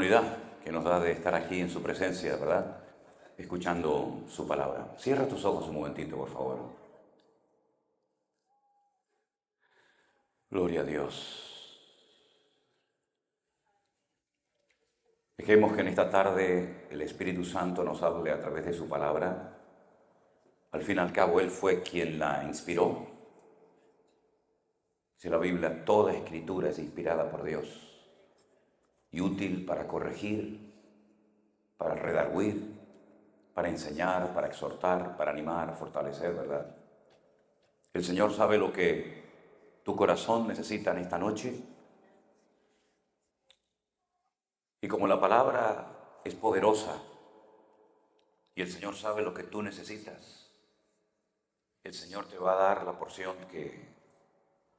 oportunidad que nos da de estar aquí en su presencia, ¿verdad? Escuchando su palabra. Cierra tus ojos un momentito, por favor. Gloria a Dios. Dejemos que en esta tarde el Espíritu Santo nos hable a través de su palabra. Al fin y al cabo, Él fue quien la inspiró. Dice la Biblia, toda escritura es inspirada por Dios y útil para corregir, para redarguir, para enseñar, para exhortar, para animar, fortalecer, ¿verdad? El Señor sabe lo que tu corazón necesita en esta noche. Y como la palabra es poderosa y el Señor sabe lo que tú necesitas, el Señor te va a dar la porción que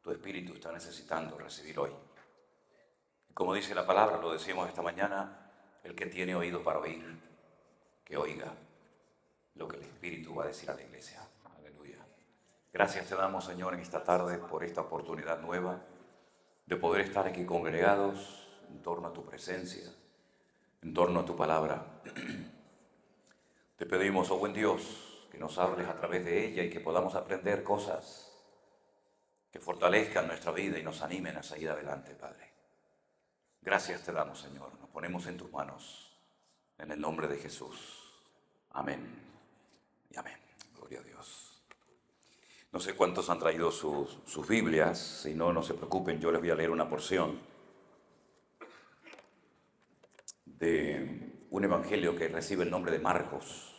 tu espíritu está necesitando recibir hoy. Como dice la palabra, lo decimos esta mañana, el que tiene oído para oír, que oiga lo que el Espíritu va a decir a la iglesia. Aleluya. Gracias te damos, Señor, en esta tarde por esta oportunidad nueva de poder estar aquí congregados en torno a tu presencia, en torno a tu palabra. Te pedimos, oh buen Dios, que nos hables a través de ella y que podamos aprender cosas que fortalezcan nuestra vida y nos animen a seguir adelante, Padre. Gracias te damos, Señor. Nos ponemos en tus manos, en el nombre de Jesús. Amén y amén. Gloria a Dios. No sé cuántos han traído sus Biblias. Si no, no se preocupen, yo les voy a leer una porción de un evangelio que recibe el nombre de Marcos.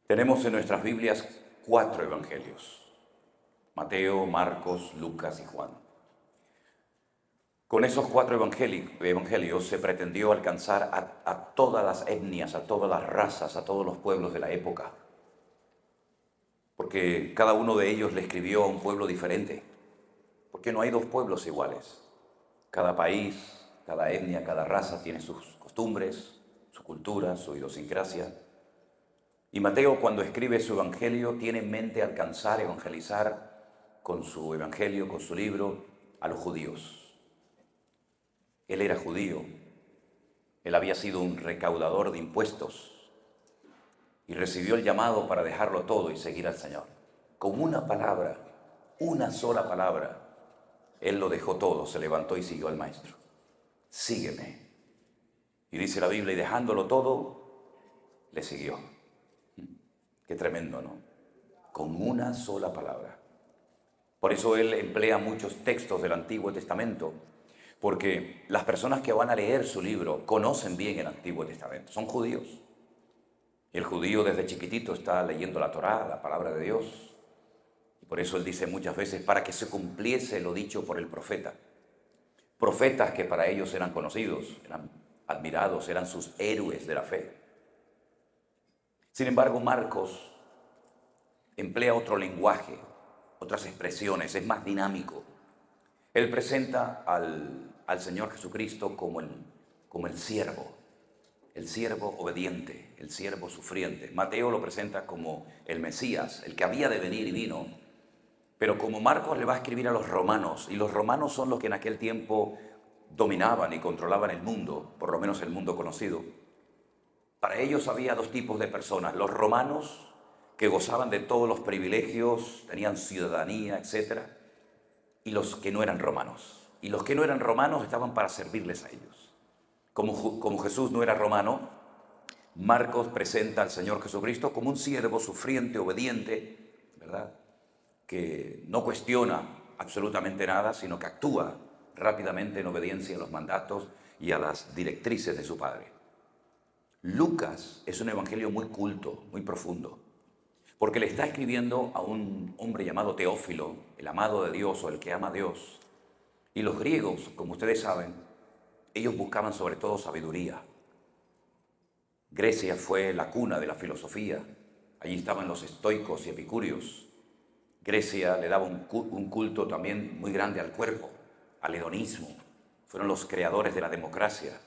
Tenemos en nuestras Biblias 4 evangelios: Mateo, Marcos, Lucas y Juan. Con esos 4 evangelios se pretendió alcanzar a todas las etnias, a todas las razas, a todos los pueblos de la época. Porque cada uno de ellos le escribió a un pueblo diferente. Porque no hay 2 pueblos iguales. Cada país, cada etnia, cada raza tiene sus costumbres, su cultura, su idiosincrasia. Y Mateo, cuando escribe su evangelio, tiene en mente alcanzar, evangelizar con su evangelio, con su libro, a los judíos. Él era judío, él había sido un recaudador de impuestos y recibió el llamado para dejarlo todo y seguir al Señor. Con una palabra, una sola palabra, él lo dejó todo, se levantó y siguió al Maestro. Sígueme. Y dice la Biblia, y dejándolo todo, le siguió. Qué tremendo, ¿no? Con una sola palabra. Por eso él emplea muchos textos del Antiguo Testamento, porque las personas que van a leer su libro conocen bien el Antiguo Testamento, son judíos. Y el judío desde chiquitito está leyendo la Torá, la palabra de Dios. Y por eso él dice muchas veces, para que se cumpliese lo dicho por el profeta. Profetas que para ellos eran conocidos, eran admirados, eran sus héroes de la fe. Sin embargo, Marcos emplea otro lenguaje, otras expresiones, es más dinámico. Él presenta al Señor Jesucristo como el siervo obediente, el siervo sufriente. Mateo lo presenta como el Mesías, el que había de venir y vino. Pero como Marcos le va a escribir a los romanos, y los romanos son los que en aquel tiempo dominaban y controlaban el mundo, por lo menos el mundo conocido. Para ellos había 2 tipos de personas: los romanos, que gozaban de todos los privilegios, tenían ciudadanía, etc., y los que no eran romanos. Y los que no eran romanos estaban para servirles a ellos. Como Jesús no era romano, Marcos presenta al Señor Jesucristo como un siervo sufriente, obediente, ¿verdad?, que no cuestiona absolutamente nada, sino que actúa rápidamente en obediencia a los mandatos y a las directrices de su Padre. Lucas es un evangelio muy culto, muy profundo, porque le está escribiendo a un hombre llamado Teófilo, el amado de Dios o el que ama a Dios. Y los griegos, como ustedes saben, ellos buscaban sobre todo sabiduría. Grecia fue la cuna de la filosofía. Allí estaban los estoicos y epicúreos. Grecia le daba un culto también muy grande al cuerpo, al hedonismo. Fueron los creadores de la democracia.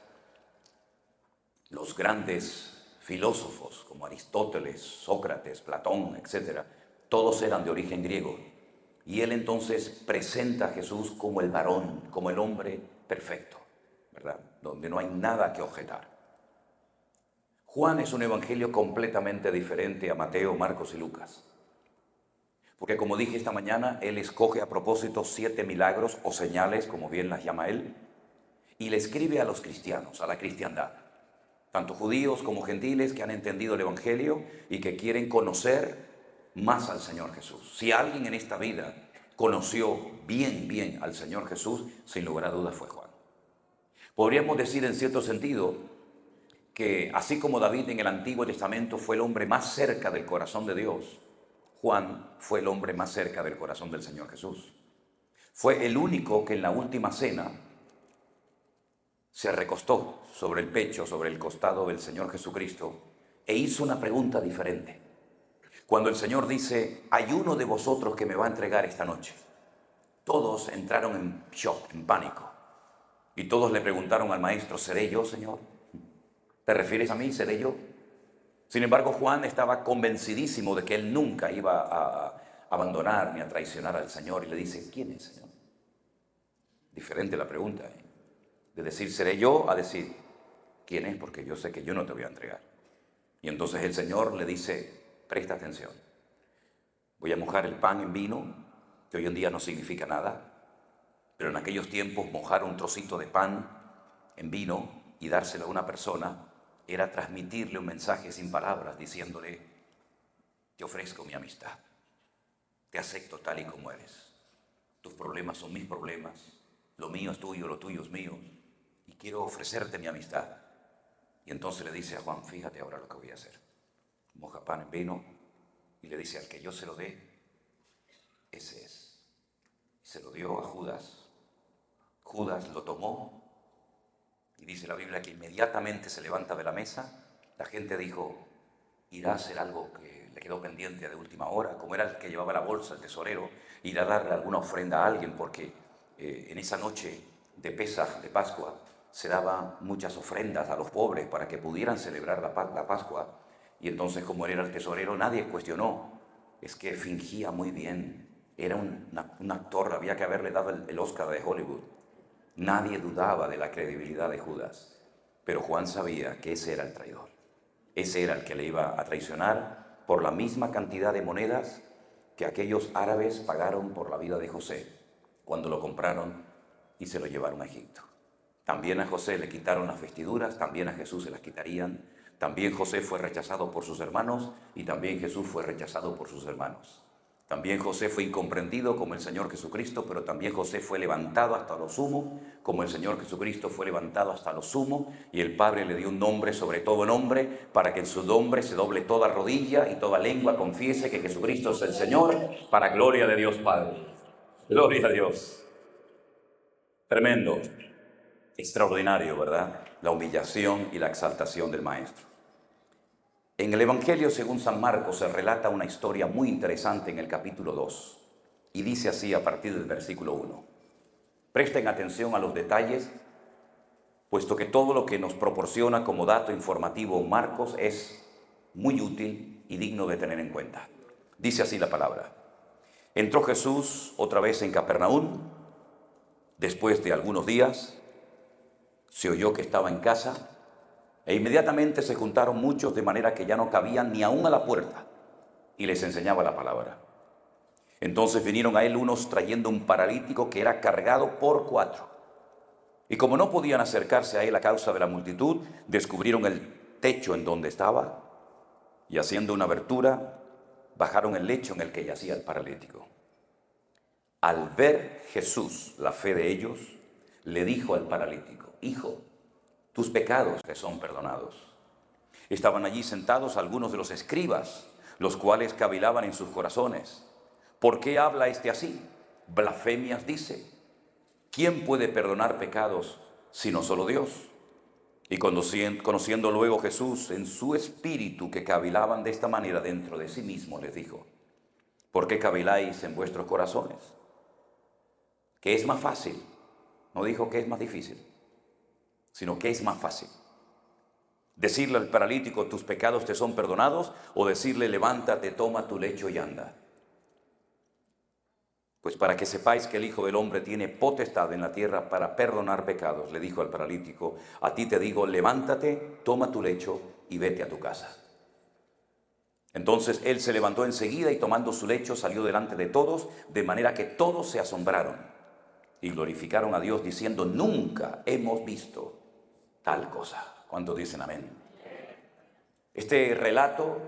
Los grandes filósofos como Aristóteles, Sócrates, Platón, etc., todos eran de origen griego. Y él entonces presenta a Jesús como el varón, como el hombre perfecto, ¿verdad? donde no hay nada que objetar. Juan es un evangelio completamente diferente a Mateo, Marcos y Lucas. Porque como dije esta mañana, él escoge a propósito 7 milagros o señales, como bien las llama él, y le escribe a los cristianos, a la cristiandad, tanto judíos como gentiles que han entendido el evangelio y que quieren conocer más al Señor Jesús. Si alguien en esta vida conoció bien al Señor Jesús, sin lugar a dudas fue Juan. Podríamos decir en cierto sentido que así como David en el Antiguo Testamento fue el hombre más cerca del corazón de Dios, Juan fue el hombre más cerca del corazón del Señor Jesús. Fue el único que en la última cena se recostó sobre el pecho, sobre el costado del Señor Jesucristo e hizo una pregunta diferente. Cuando el Señor dice, hay uno de vosotros que me va a entregar esta noche, todos entraron en shock, en pánico. Y todos le preguntaron al maestro, ¿seré yo, Señor? ¿Te refieres a mí? ¿Seré yo? Sin embargo, Juan estaba convencidísimo de que él nunca iba a abandonar ni a traicionar al Señor. Y le dice, ¿quién es, Señor? Diferente la pregunta, ¿eh? De decir, ¿seré yo? A decir, ¿quién es? Porque yo sé que yo no te voy a entregar. Y entonces el Señor le dice, presta atención. Voy a mojar el pan en vino, que hoy en día no significa nada, pero en aquellos tiempos mojar un trocito de pan en vino y dárselo a una persona era transmitirle un mensaje sin palabras, diciéndole, te ofrezco mi amistad, te acepto tal y como eres. Tus problemas son mis problemas, lo mío es tuyo, lo tuyo es mío, y quiero ofrecerte mi amistad. Y entonces le dice a Juan, fíjate ahora lo que voy a hacer. Moja pan en vino y le dice, al que yo se lo dé, ese es. Y se lo dio a Judas. Judas lo tomó. Y dice la Biblia que inmediatamente se levanta de la mesa. La gente dijo, irá a hacer algo que le quedó pendiente de última hora, como era el que llevaba la bolsa, el tesorero, irá a darle alguna ofrenda a alguien, porque en esa noche de Pesaj, de Pascua, se daban muchas ofrendas a los pobres para que pudieran celebrar la Pascua. Y entonces, como él era el tesorero, nadie cuestionó. Es que fingía muy bien. Era un actor, había que haberle dado el Oscar de Hollywood. Nadie dudaba de la credibilidad de Judas, pero Juan sabía que ese era el traidor. Ese era el que le iba a traicionar por la misma cantidad de monedas que aquellos árabes pagaron por la vida de José cuando lo compraron y se lo llevaron a Egipto. También a José le quitaron las vestiduras, también a Jesús se las quitarían. También José fue rechazado por sus hermanos y también Jesús fue rechazado por sus hermanos. También José fue incomprendido como el Señor Jesucristo, pero también José fue levantado hasta lo sumo, como el Señor Jesucristo fue levantado hasta lo sumo, y el Padre le dio un nombre sobre todo nombre, para que en su nombre se doble toda rodilla y toda lengua confiese que Jesucristo es el Señor, para gloria de Dios Padre. Gloria a Dios. Tremendo, extraordinario, ¿verdad? La humillación y la exaltación del Maestro. En el Evangelio según San Marcos se relata una historia muy interesante en el capítulo 2 y dice así a partir del versículo 1. Presten atención a los detalles, puesto que todo lo que nos proporciona como dato informativo Marcos es muy útil y digno de tener en cuenta. Dice así la palabra. Entró Jesús otra vez en Capernaum. Después de algunos días se oyó que estaba en casa. E inmediatamente se juntaron muchos de manera que ya no cabían ni aún a la puerta, y les enseñaba la palabra. Entonces vinieron a él unos trayendo un paralítico que era cargado por 4. Y como no podían acercarse a él a causa de la multitud, descubrieron el techo en donde estaba, y haciendo una abertura, bajaron el lecho en el que yacía el paralítico. Al ver Jesús la fe de ellos, le dijo al paralítico, hijo, tus pecados te son perdonados. Estaban allí sentados algunos de los escribas, los cuales cavilaban en sus corazones. ¿Por qué habla este así? Blasfemias dice. ¿Quién puede perdonar pecados sino solo Dios? Y conociendo luego Jesús en su espíritu que cavilaban de esta manera dentro de sí mismo, les dijo, ¿por qué caviláis en vuestros corazones? ¿Qué es más fácil? No dijo que es más difícil, sino que es más fácil. Decirle al paralítico, tus pecados te son perdonados, o decirle, levántate, toma tu lecho y anda. Pues para que sepáis que el Hijo del Hombre tiene potestad en la tierra para perdonar pecados, le dijo al paralítico, a ti te digo, levántate, toma tu lecho y vete a tu casa. Entonces él se levantó enseguida y tomando su lecho salió delante de todos, de manera que todos se asombraron y glorificaron a Dios diciendo, nunca hemos visto tal cosa. ¿Cuántos dicen amén? Este relato,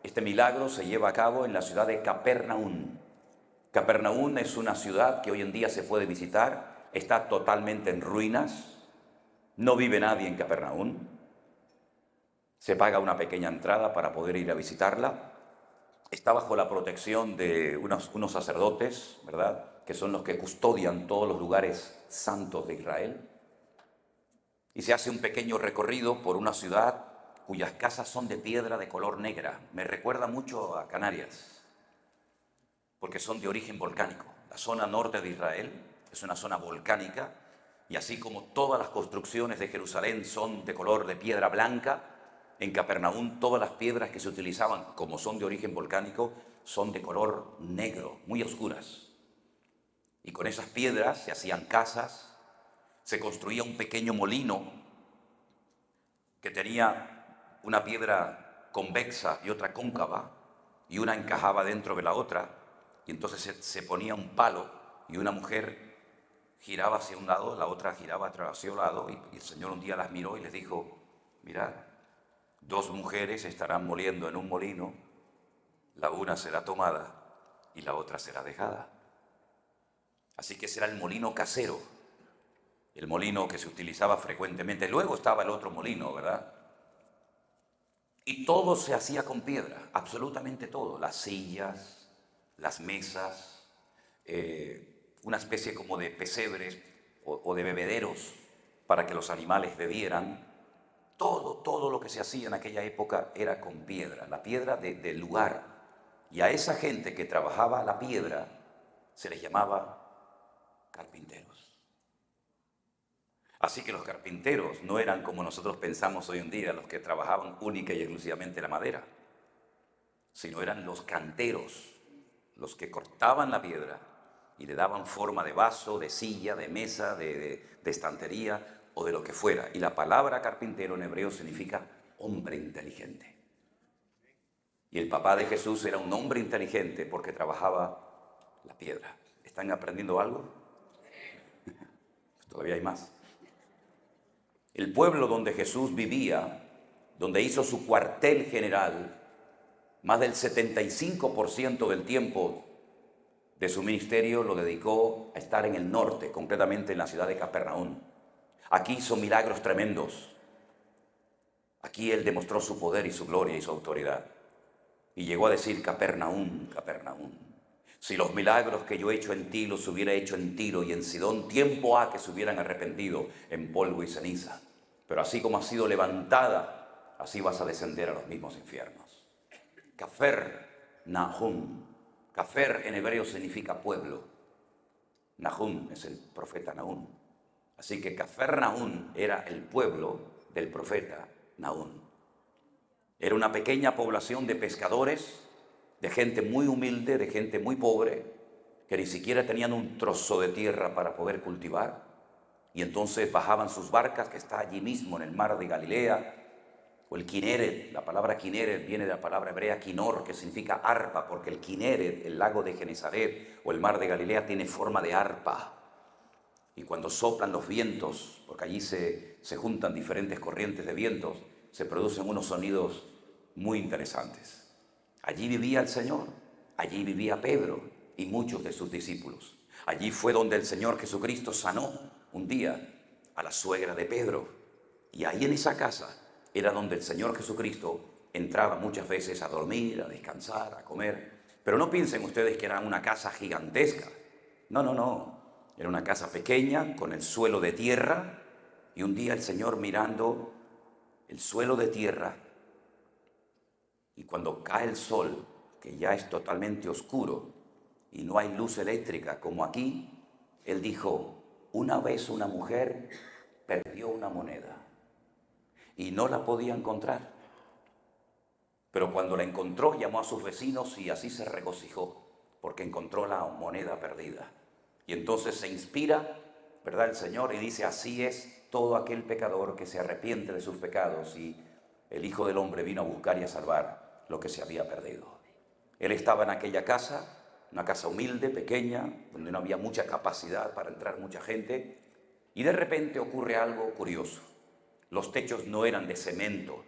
este milagro se lleva a cabo en la ciudad de Capernaum. Capernaum es una ciudad que hoy en día se puede visitar, está totalmente en ruinas, no vive nadie en Capernaum. Se paga una pequeña entrada para poder ir a visitarla. Está bajo la protección de unos sacerdotes, ¿verdad?, que son los que custodian todos los lugares santos de Israel. Y se hace un pequeño recorrido por una ciudad cuyas casas son de piedra de color negra. Me recuerda mucho a Canarias, porque son de origen volcánico. La zona norte de Israel es una zona volcánica, y así como todas las construcciones de Jerusalén son de color de piedra blanca, en Capernaum todas las piedras que se utilizaban, como son de origen volcánico, son de color negro, muy oscuras. Y con esas piedras se hacían casas, se construía un pequeño molino que tenía una piedra convexa y otra cóncava, y una encajaba dentro de la otra, y entonces se ponía un palo y una mujer giraba hacia un lado, la otra giraba hacia un lado, y el Señor un día las miró y les dijo, mirad, dos mujeres estarán moliendo en un molino, la una será tomada y la otra será dejada. Así que ese era el molino casero, el molino que se utilizaba frecuentemente. Luego estaba el otro molino, ¿verdad? Y todo se hacía con piedra, absolutamente todo, las sillas, las mesas, una especie como de pesebres o de bebederos para que los animales bebieran. Todo lo que se hacía en aquella época era con piedra, la piedra del lugar. Y a esa gente que trabajaba la piedra se les llamaba carpinteros. Así que los carpinteros no eran como nosotros pensamos hoy en día, los que trabajaban única y exclusivamente la madera, sino eran los canteros, los que cortaban la piedra y le daban forma de vaso, de silla, de mesa, de estantería o de lo que fuera. Y la palabra carpintero en hebreo significa hombre inteligente. Y el papá de Jesús era un hombre inteligente porque trabajaba la piedra. ¿Están aprendiendo algo? Todavía hay más. El pueblo donde Jesús vivía, donde hizo su cuartel general, más del 75% del tiempo de su ministerio lo dedicó a estar en el norte, concretamente en la ciudad de Capernaum. Aquí hizo milagros tremendos. Aquí él demostró su poder y su gloria y su autoridad. Y llegó a decir, Capernaum, Capernaum, si los milagros que yo he hecho en ti los hubiera hecho en Tiro y en Sidón, tiempo ha que se hubieran arrepentido en polvo y ceniza. Pero así como has sido levantada, así vas a descender a los mismos infiernos. Capernaum. Cafer en hebreo significa pueblo. Nahum es el profeta Nahum. Así que Capernaum era el pueblo del profeta Nahum. Era una pequeña población de pescadores, de gente muy humilde, de gente muy pobre, que ni siquiera tenían un trozo de tierra para poder cultivar. Y entonces bajaban sus barcas, que está allí mismo en el mar de Galilea, o el Kineret. La palabra Kineret viene de la palabra hebrea Kinor, que significa arpa, porque el Kineret, el lago de Genesaret o el mar de Galilea, tiene forma de arpa. Y cuando soplan los vientos, porque allí se juntan diferentes corrientes de vientos, se producen unos sonidos muy interesantes. Allí vivía el Señor, allí vivía Pedro y muchos de sus discípulos. Allí fue donde el Señor Jesucristo sanó un día a la suegra de Pedro. Y ahí en esa casa era donde el Señor Jesucristo entraba muchas veces a dormir, a descansar, a comer. Pero no piensen ustedes que era una casa gigantesca. No. Era una casa pequeña con el suelo de tierra. Y un día el Señor mirando el suelo de tierra, y cuando cae el sol, que ya es totalmente oscuro y no hay luz eléctrica como aquí, Él dijo, una vez una mujer perdió una moneda y no la podía encontrar. Pero cuando la encontró, llamó a sus vecinos y así se regocijó. porque encontró la moneda perdida. Y entonces se inspira, ¿verdad?, el Señor, y dice: así es todo aquel pecador que se arrepiente de sus pecados, y el Hijo del Hombre vino a buscar y a salvar lo que se había perdido. Él estaba en aquella casa, una casa humilde, pequeña, donde no había mucha capacidad para entrar mucha gente, y de repente ocurre algo curioso. Los techos no eran de cemento,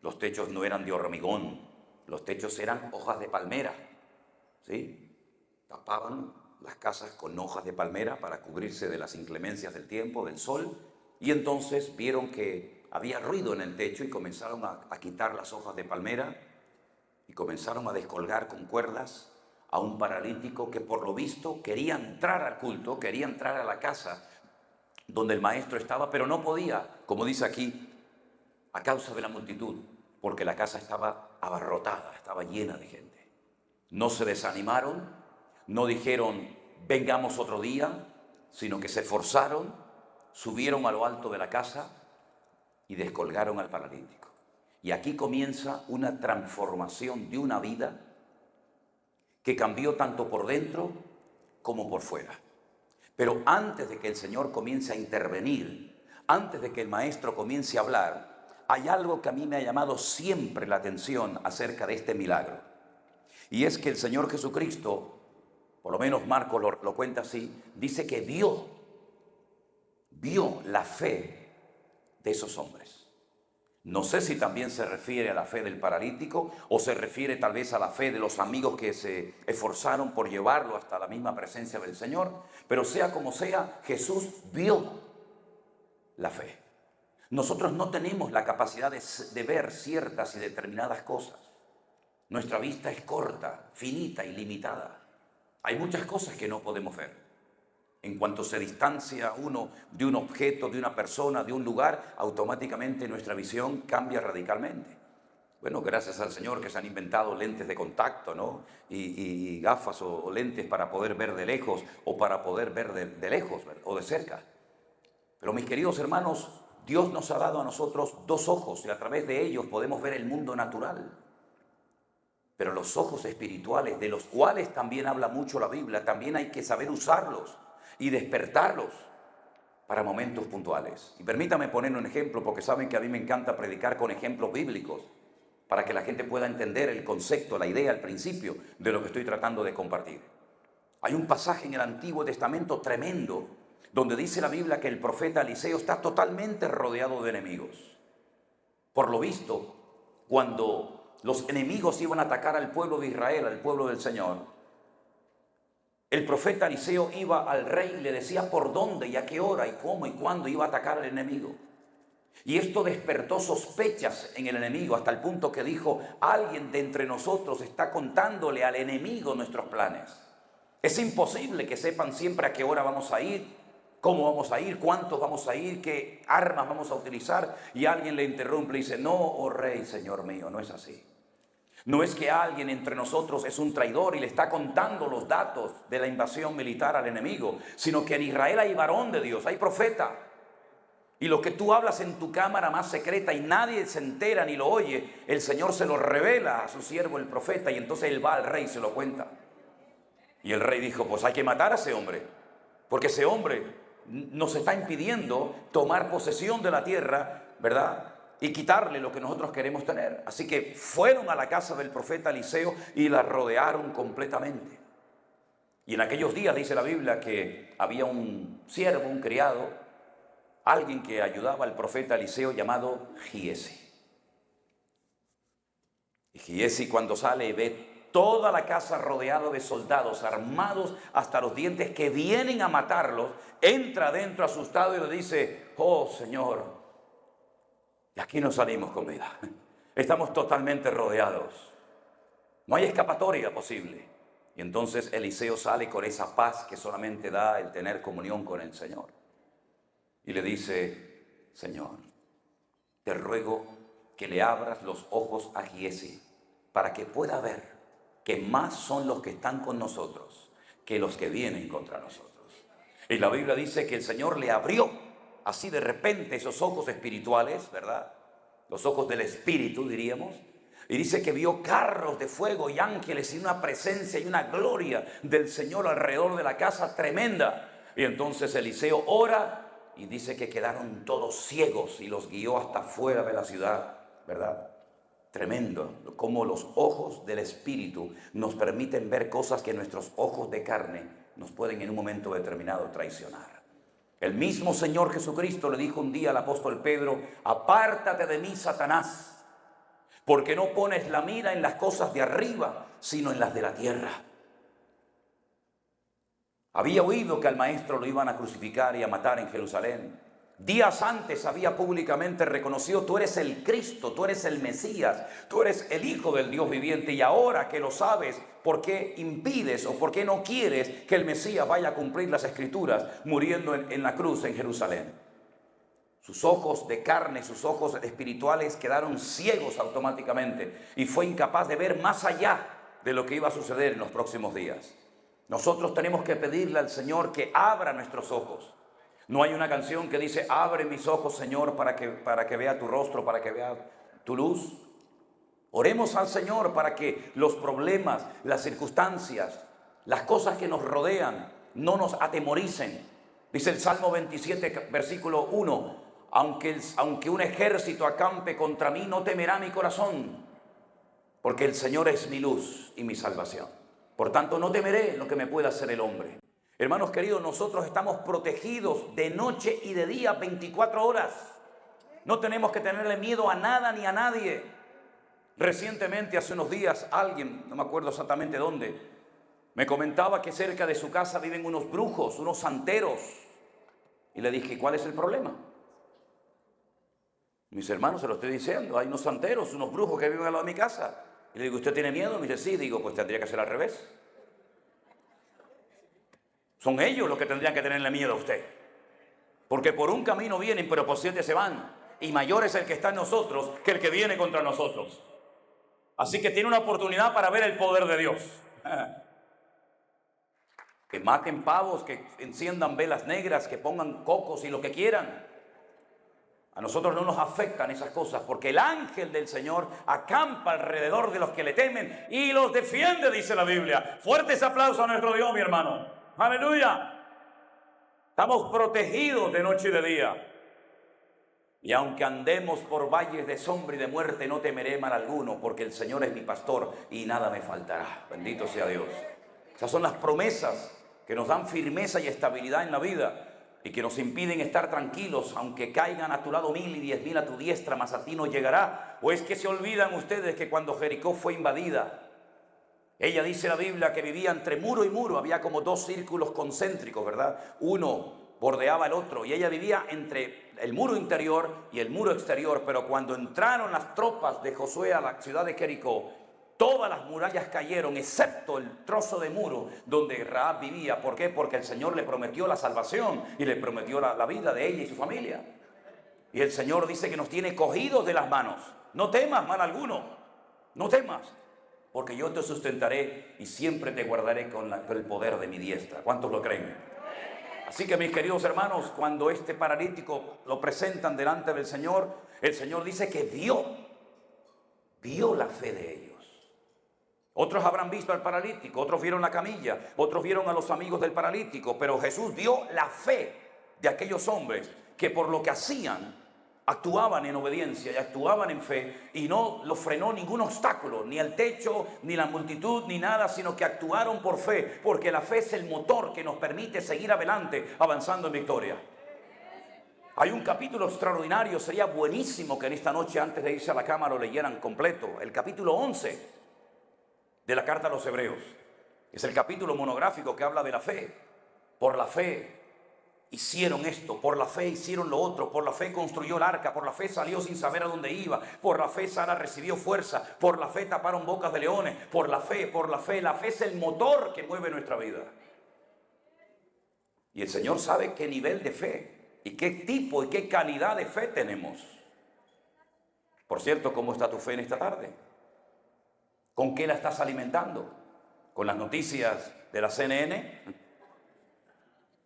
los techos no eran de hormigón, los techos eran hojas de palmera, ¿sí? Tapaban las casas con hojas de palmera para cubrirse de las inclemencias del tiempo, del sol, y entonces vieron que había ruido en el techo y comenzaron a quitar las hojas de palmera y comenzaron a descolgar con cuerdas a un paralítico que, por lo visto, quería entrar al culto, quería entrar a la casa donde el maestro estaba, pero no podía, como dice aquí, a causa de la multitud, porque la casa estaba abarrotada, estaba llena de gente. No se desanimaron, no dijeron vengamos otro día, sino que se esforzaron, subieron a lo alto de la casa y descolgaron al paralítico. Y aquí comienza una transformación de una vida que cambió tanto por dentro como por fuera. Pero antes de que el Señor comience a intervenir, antes de que el Maestro comience a hablar, hay algo que a mí me ha llamado siempre la atención acerca de este milagro. Y es que el Señor Jesucristo, por lo menos Marcos lo cuenta así, dice que vio la fe de esos hombres. No sé si también se refiere a la fe del paralítico o se refiere tal vez a la fe de los amigos que se esforzaron por llevarlo hasta la misma presencia del Señor, pero sea como sea, Jesús vio la fe. Nosotros no tenemos la capacidad de ver ciertas y determinadas cosas. Nuestra vista es corta, finita y limitada. Hay muchas cosas que no podemos ver. En cuanto se distancia uno de un objeto, de una persona, de un lugar, automáticamente nuestra visión cambia radicalmente. Bueno, gracias al Señor que se han inventado lentes de contacto, ¿no? Y gafas o lentes para poder ver de lejos o para poder ver de lejos o de cerca. Pero mis queridos hermanos, Dios nos ha dado a nosotros dos ojos y a través de ellos podemos ver el mundo natural. Pero los ojos espirituales, de los cuales también habla mucho la Biblia, también hay que saber usarlos y despertarlos para momentos puntuales. Y permítame poner un ejemplo, porque saben que a mí me encanta predicar con ejemplos bíblicos, para que la gente pueda entender el concepto, la idea, el principio de lo que estoy tratando de compartir. Hay un pasaje en el Antiguo Testamento tremendo, donde dice la Biblia que el profeta Eliseo está totalmente rodeado de enemigos. Por lo visto, cuando los enemigos iban a atacar al pueblo de Israel, al pueblo del Señor, el profeta Eliseo iba al rey y le decía por dónde y a qué hora y cómo y cuándo iba a atacar al enemigo. Y esto despertó sospechas en el enemigo hasta el punto que dijo: alguien de entre nosotros está contándole al enemigo nuestros planes. Es imposible que sepan siempre a qué hora vamos a ir, cómo vamos a ir, cuántos vamos a ir, qué armas vamos a utilizar. Y alguien le interrumpe y dice: no, oh rey, señor mío, no es así. No es que alguien entre nosotros es un traidor y le está contando los datos de la invasión militar al enemigo, sino que en Israel hay varón de Dios, hay profeta. Y lo que tú hablas en tu cámara más secreta y nadie se entera ni lo oye, el Señor se lo revela a su siervo el profeta, y entonces él va al rey y se lo cuenta. Y el rey dijo: pues hay que matar a ese hombre, porque ese hombre nos está impidiendo tomar posesión de la tierra, ¿verdad?, y quitarle lo que nosotros queremos tener. Así que fueron a la casa del profeta Eliseo y la rodearon completamente. Y en aquellos días dice la Biblia que había un siervo, un criado, alguien que ayudaba al profeta Eliseo llamado Giesi. Y Giesi, cuando sale y ve toda la casa rodeada de soldados armados hasta los dientes que vienen a matarlos, entra adentro asustado y le dice: oh Señor, y aquí no salimos con vida. Estamos totalmente rodeados. No hay escapatoria posible. Y entonces Eliseo sale con esa paz que solamente da el tener comunión con el Señor. Y le dice: Señor, te ruego que le abras los ojos a Giesi para que pueda ver que más son los que están con nosotros que los que vienen contra nosotros. Y la Biblia dice que el Señor le abrió así de repente esos ojos espirituales, ¿verdad? Los ojos del espíritu, diríamos. Y dice que vio carros de fuego y ángeles y una presencia y una gloria del Señor alrededor de la casa tremenda. Y entonces Eliseo ora y dice que quedaron todos ciegos y los guió hasta fuera de la ciudad, ¿verdad? Tremendo, como los ojos del Espíritu nos permiten ver cosas que nuestros ojos de carne nos pueden en un momento determinado traicionar. El mismo Señor Jesucristo le dijo un día al apóstol Pedro: apártate de mí, Satanás, porque no pones la mira en las cosas de arriba, sino en las de la tierra. Había oído que al maestro lo iban a crucificar y a matar en Jerusalén. Días antes había públicamente reconocido: tú eres el Cristo, tú eres el Mesías, tú eres el Hijo del Dios viviente. Y ahora que lo sabes, ¿por qué impides o por qué no quieres que el Mesías vaya a cumplir las Escrituras muriendo en la cruz en Jerusalén? Sus ojos de carne, sus ojos espirituales quedaron ciegos automáticamente y fue incapaz de ver más allá de lo que iba a suceder en los próximos días. Nosotros tenemos que pedirle al Señor que abra nuestros ojos. No hay una canción que dice: abre mis ojos, Señor, para que vea tu rostro, para que vea tu luz. Oremos al Señor para que los problemas, las circunstancias, las cosas que nos rodean no nos atemoricen. Dice el Salmo 27, versículo 1: aunque un ejército acampe contra mí, no temerá mi corazón, porque el Señor es mi luz y mi salvación. Por tanto, no temeré lo que me pueda hacer el hombre. Hermanos queridos, nosotros estamos protegidos de noche y de día 24 horas. No tenemos que tenerle miedo a nada ni a nadie. Recientemente, hace unos días, alguien, no me acuerdo exactamente dónde, me comentaba que cerca de su casa viven unos brujos, unos santeros. Y le dije: ¿cuál es el problema? Mis hermanos, se lo estoy diciendo, hay unos santeros, unos brujos que viven al lado de mi casa. Y le digo: ¿usted tiene miedo? Me dice: sí. Digo: pues tendría que ser al revés. Son ellos los que tendrían que tenerle miedo a usted. Porque por un camino vienen, pero por 7 se van. Y mayor es el que está en nosotros que el que viene contra nosotros. Así que tiene una oportunidad para ver el poder de Dios. Que maten pavos, que enciendan velas negras, que pongan cocos y lo que quieran. A nosotros no nos afectan esas cosas, porque el ángel del Señor acampa alrededor de los que le temen y los defiende, dice la Biblia. Fuertes aplausos a nuestro Dios, mi hermano. ¡Aleluya! Estamos protegidos de noche y de día. Y aunque andemos por valles de sombra y de muerte, no temeré mal alguno, porque el Señor es mi pastor y nada me faltará. Bendito sea Dios. Esas son las promesas que nos dan firmeza y estabilidad en la vida y que nos impiden estar tranquilos, aunque caigan a tu lado 1000 y 10.000 a tu diestra, mas a ti no llegará. ¿O es que se olvidan ustedes que cuando Jericó fue invadida, ella dice la Biblia que vivía entre muro y muro, había como 2 círculos concéntricos, ¿verdad? Uno bordeaba el otro y ella vivía entre el muro interior y el muro exterior. Pero cuando entraron las tropas de Josué a la ciudad de Jericó, todas las murallas cayeron, excepto el trozo de muro donde Rahab vivía. ¿Por qué? Porque el Señor le prometió la salvación y le prometió la vida de ella y su familia. Y el Señor dice que nos tiene cogidos de las manos. No temas mal alguno, no temas, porque yo te sustentaré y siempre te guardaré con el poder de mi diestra. ¿Cuántos lo creen? Así que, mis queridos hermanos, cuando este paralítico lo presentan delante del Señor, el Señor dice que vio la fe de ellos. Otros habrán visto al paralítico, otros vieron la camilla, otros vieron a los amigos del paralítico, pero Jesús vio la fe de aquellos hombres que por lo que hacían actuaban en obediencia y actuaban en fe, y no los frenó ningún obstáculo, ni el techo, ni la multitud, ni nada, sino que actuaron por fe, porque la fe es el motor que nos permite seguir adelante, avanzando en victoria. Hay un capítulo extraordinario, sería buenísimo que en esta noche, antes de irse a la cama, lo leyeran completo. El capítulo 11 de la carta a los Hebreos. Es el capítulo monográfico que habla de la fe. Por la fe hicieron esto, por la fe hicieron lo otro, por la fe construyó el arca, por la fe salió sin saber a dónde iba, por la fe Sara recibió fuerza, por la fe taparon bocas de leones, por la fe, la fe es el motor que mueve nuestra vida. Y el Señor sabe qué nivel de fe y qué tipo y qué calidad de fe tenemos. Por cierto, ¿cómo está tu fe en esta tarde? ¿Con qué la estás alimentando? ¿Con las noticias de la CNN?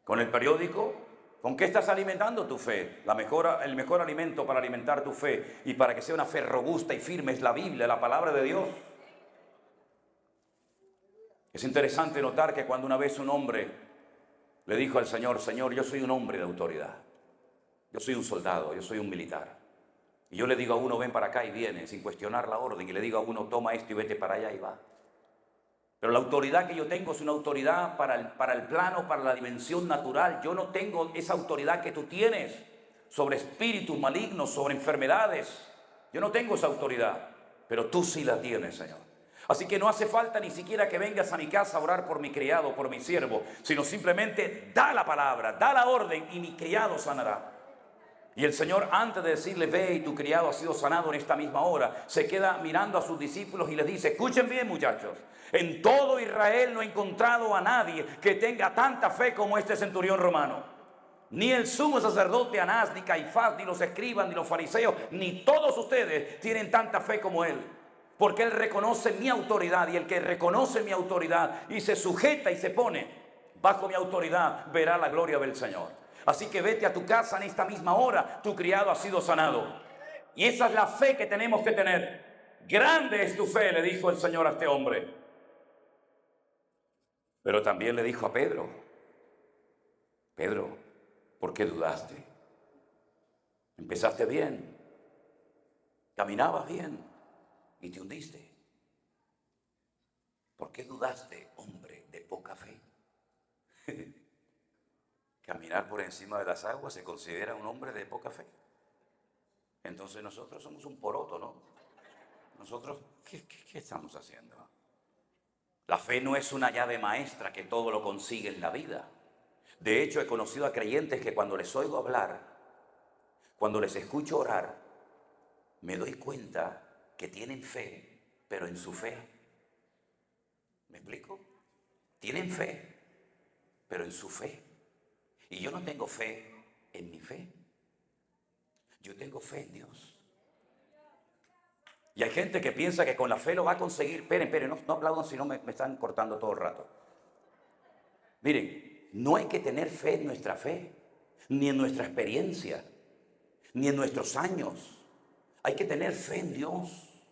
¿Con el periódico? ¿Con qué estás alimentando tu fe? El mejor alimento para alimentar tu fe y para que sea una fe robusta y firme es la Biblia, la palabra de Dios. Es interesante notar que cuando una vez un hombre le dijo al Señor: Señor, yo soy un hombre de autoridad, yo soy un soldado, yo soy un militar, y yo le digo a uno: ven para acá, y viene sin cuestionar la orden, y le digo a uno: toma esto y vete para allá, y va. Pero la autoridad que yo tengo es una autoridad para el plano, para la dimensión natural. Yo no tengo esa autoridad que tú tienes sobre espíritus malignos, sobre enfermedades. Yo no tengo esa autoridad, pero tú sí la tienes, Señor. Así que no hace falta ni siquiera que vengas a mi casa a orar por mi criado, por mi siervo, sino simplemente da la palabra, da la orden y mi criado sanará. Y el Señor, antes de decirle: ve y tu criado ha sido sanado en esta misma hora, se queda mirando a sus discípulos y les dice: escuchen bien, muchachos, en todo Israel no he encontrado a nadie que tenga tanta fe como este centurión romano. Ni el sumo sacerdote Anás, ni Caifás, ni los escribas, ni los fariseos, ni todos ustedes tienen tanta fe como él. Porque él reconoce mi autoridad, y el que reconoce mi autoridad y se sujeta y se pone bajo mi autoridad verá la gloria del Señor. Así que vete a tu casa en esta misma hora, tu criado ha sido sanado. Y esa es la fe que tenemos que tener. Grande es tu fe, le dijo el Señor a este hombre. Pero también le dijo a Pedro: Pedro, ¿por qué dudaste? Empezaste bien, caminabas bien y te hundiste. ¿Por qué dudaste, hombre de poca fe? Caminar por encima de las aguas se considera un hombre de poca fe. Entonces nosotros somos un poroto, ¿no? Nosotros, ¿qué estamos haciendo? La fe no es una llave maestra que todo lo consigue en la vida. De hecho, he conocido a creyentes que cuando les oigo hablar, cuando les escucho orar, me doy cuenta que tienen fe, pero en su fe. ¿Me explico? Tienen fe, pero en su fe. Y yo no tengo fe en mi fe. Yo tengo fe en Dios. Y hay gente que piensa que con la fe lo va a conseguir. Esperen, no aplaudan, si no me están cortando todo el rato. Miren, no hay que tener fe en nuestra fe, ni en nuestra experiencia, ni en nuestros años. Hay que tener fe en Dios.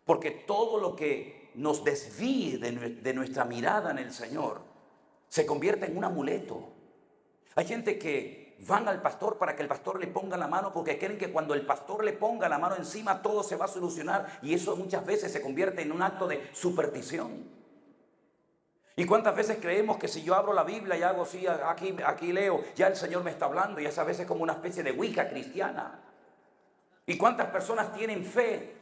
Porque todo lo que nos desvíe de nuestra mirada en el Señor se convierte en un amuleto. Hay gente que van al pastor para que el pastor le ponga la mano porque creen que cuando el pastor le ponga la mano encima todo se va a solucionar, y eso muchas veces se convierte en un acto de superstición. ¿Y cuántas veces creemos que si yo abro la Biblia y hago así, aquí leo, ya el Señor me está hablando? Y esa vez es como una especie de Wicca cristiana. ¿Y cuántas personas tienen fe,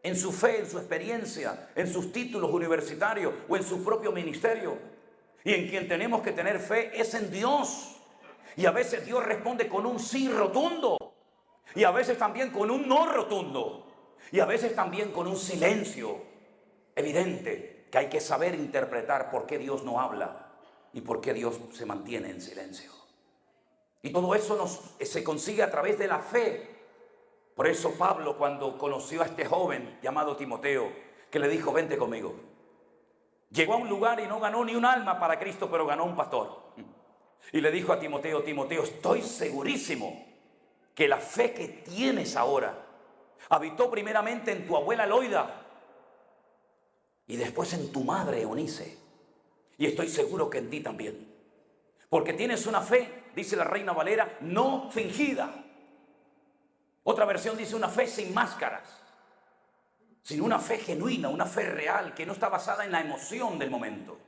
en su experiencia, en sus títulos universitarios o en su propio ministerio? Y en quien tenemos que tener fe es en Dios. Y a veces Dios responde con un sí rotundo, y a veces también con un no rotundo, y a veces también con un silencio evidente que hay que saber interpretar por qué Dios no habla y por qué Dios se mantiene en silencio. Y todo eso se consigue a través de la fe. Por eso Pablo, cuando conoció a este joven llamado Timoteo, que le dijo: vente conmigo, llegó a un lugar y no ganó ni un alma para Cristo, pero ganó un pastor. Y le dijo a Timoteo: Timoteo, estoy segurísimo que la fe que tienes ahora habitó primeramente en tu abuela Loida y después en tu madre Eunice. Y estoy seguro que en ti también. Porque tienes una fe, dice la Reina Valera, no fingida. Otra versión dice una fe sin máscaras, sino una fe genuina, una fe real, que no está basada en la emoción del momento.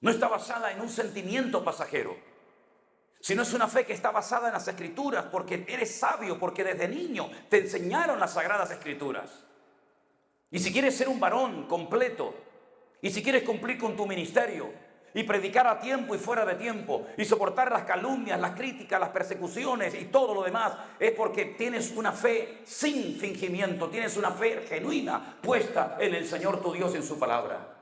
No está basada en un sentimiento pasajero, sino es una fe que está basada en las Escrituras, porque eres sabio, porque desde niño te enseñaron las Sagradas Escrituras. Y si quieres ser un varón completo, y si quieres cumplir con tu ministerio, y predicar a tiempo y fuera de tiempo, y soportar las calumnias, las críticas, las persecuciones y todo lo demás, es porque tienes una fe sin fingimiento, tienes una fe genuina puesta en el Señor tu Dios, en su palabra.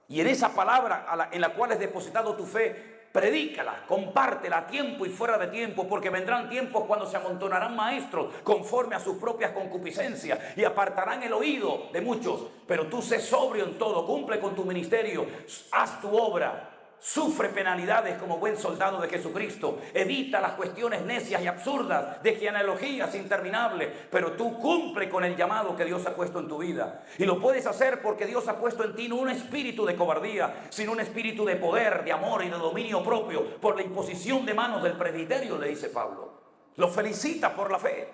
Y en esa palabra en la cual has depositado tu fe, predícala, compártela a tiempo y fuera de tiempo, porque vendrán tiempos cuando se amontonarán maestros conforme a sus propias concupiscencias y apartarán el oído de muchos. Pero tú sé sobrio en todo, cumple con tu ministerio, haz tu obra Sufre penalidades como buen soldado de Jesucristo. Evita las cuestiones necias y absurdas de genealogías interminables. Pero tú cumple con el llamado que Dios ha puesto en tu vida. Y lo puedes hacer porque Dios ha puesto en ti no un espíritu de cobardía, sino un espíritu de poder, de amor y de dominio propio. Por la imposición de manos del presbiterio, le dice Pablo. Lo felicita por la fe.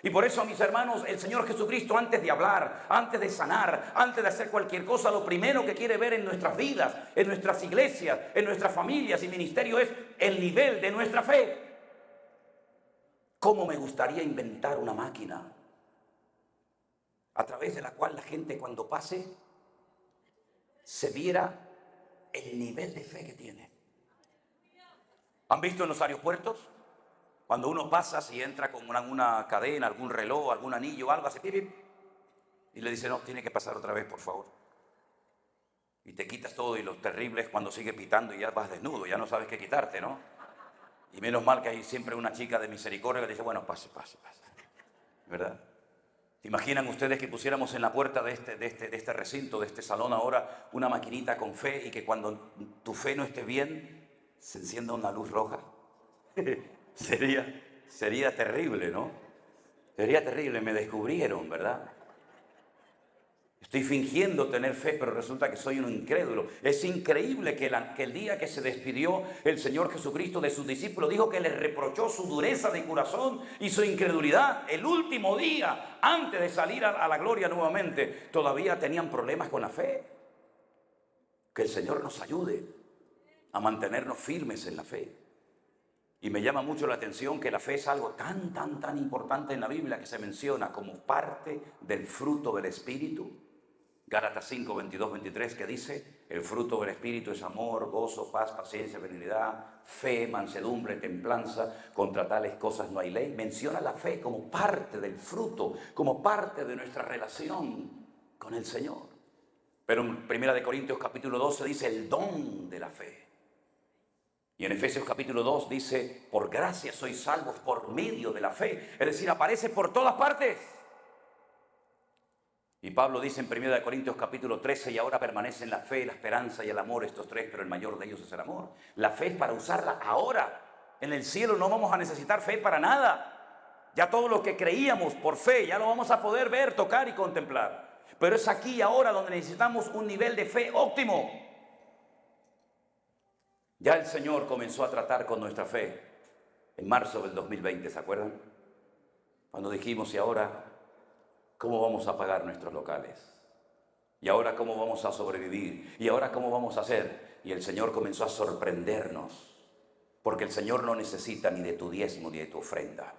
Y por eso, mis hermanos, el Señor Jesucristo, antes de hablar, antes de sanar, antes de hacer cualquier cosa, lo primero que quiere ver en nuestras vidas, en nuestras iglesias, en nuestras familias y ministerios es el nivel de nuestra fe. ¿Cómo me gustaría inventar una máquina a través de la cual la gente, cuando pase, se viera el nivel de fe que tiene? ¿Han visto en los aeropuertos? Cuando uno pasa, si entra con una cadena, algún reloj, algún anillo, algo, hace pip, pip, y le dice, no, tiene que pasar otra vez, por favor. Y te quitas todo, y lo terrible es cuando sigue pitando y ya vas desnudo, ya no sabes qué quitarte, ¿no? Y menos mal que hay siempre una chica de misericordia que dice, bueno, pase, pase, pase. ¿Verdad? ¿Se imaginan ustedes que pusiéramos en la puerta de este recinto, de este salón ahora, una maquinita con fe y que cuando tu fe no esté bien, se encienda una luz roja? Sería terrible, ¿no? Sería terrible, me descubrieron, ¿verdad? Estoy fingiendo tener fe, pero resulta que soy un incrédulo. Es increíble que el día que se despidió el Señor Jesucristo de sus discípulos, dijo que les reprochó su dureza de corazón y su incredulidad. El último día, antes de salir a la gloria nuevamente, todavía tenían problemas con la fe. Que el Señor nos ayude a mantenernos firmes en la fe. Y me llama mucho la atención que la fe es algo tan importante en la Biblia que se menciona como parte del fruto del Espíritu. Gálatas 5, 22, 23, que dice, el fruto del Espíritu es amor, gozo, paz, paciencia, benignidad, fe, mansedumbre, templanza. Contra tales cosas no hay ley. Menciona la fe como parte del fruto, como parte de nuestra relación con el Señor. Pero en 1 Corintios capítulo 12 dice el don de la fe. Y en Efesios capítulo 2 dice, por gracia sois salvos por medio de la fe. Es decir, aparece por todas partes. Y Pablo dice en 1 Corintios capítulo 13, y ahora permanecen la fe, la esperanza y el amor, estos tres, pero el mayor de ellos es el amor. La fe es para usarla ahora. En el cielo no vamos a necesitar fe para nada. Ya todo lo que creíamos por fe, ya lo vamos a poder ver, tocar y contemplar. Pero es aquí y ahora donde necesitamos un nivel de fe óptimo. Ya el Señor comenzó a tratar con nuestra fe en marzo del 2020, ¿se acuerdan? Cuando dijimos, ¿y ahora cómo vamos a pagar nuestros locales? ¿Y ahora cómo vamos a sobrevivir? ¿Y ahora cómo vamos a hacer? Y el Señor comenzó a sorprendernos, porque el Señor no necesita ni de tu diezmo ni de tu ofrenda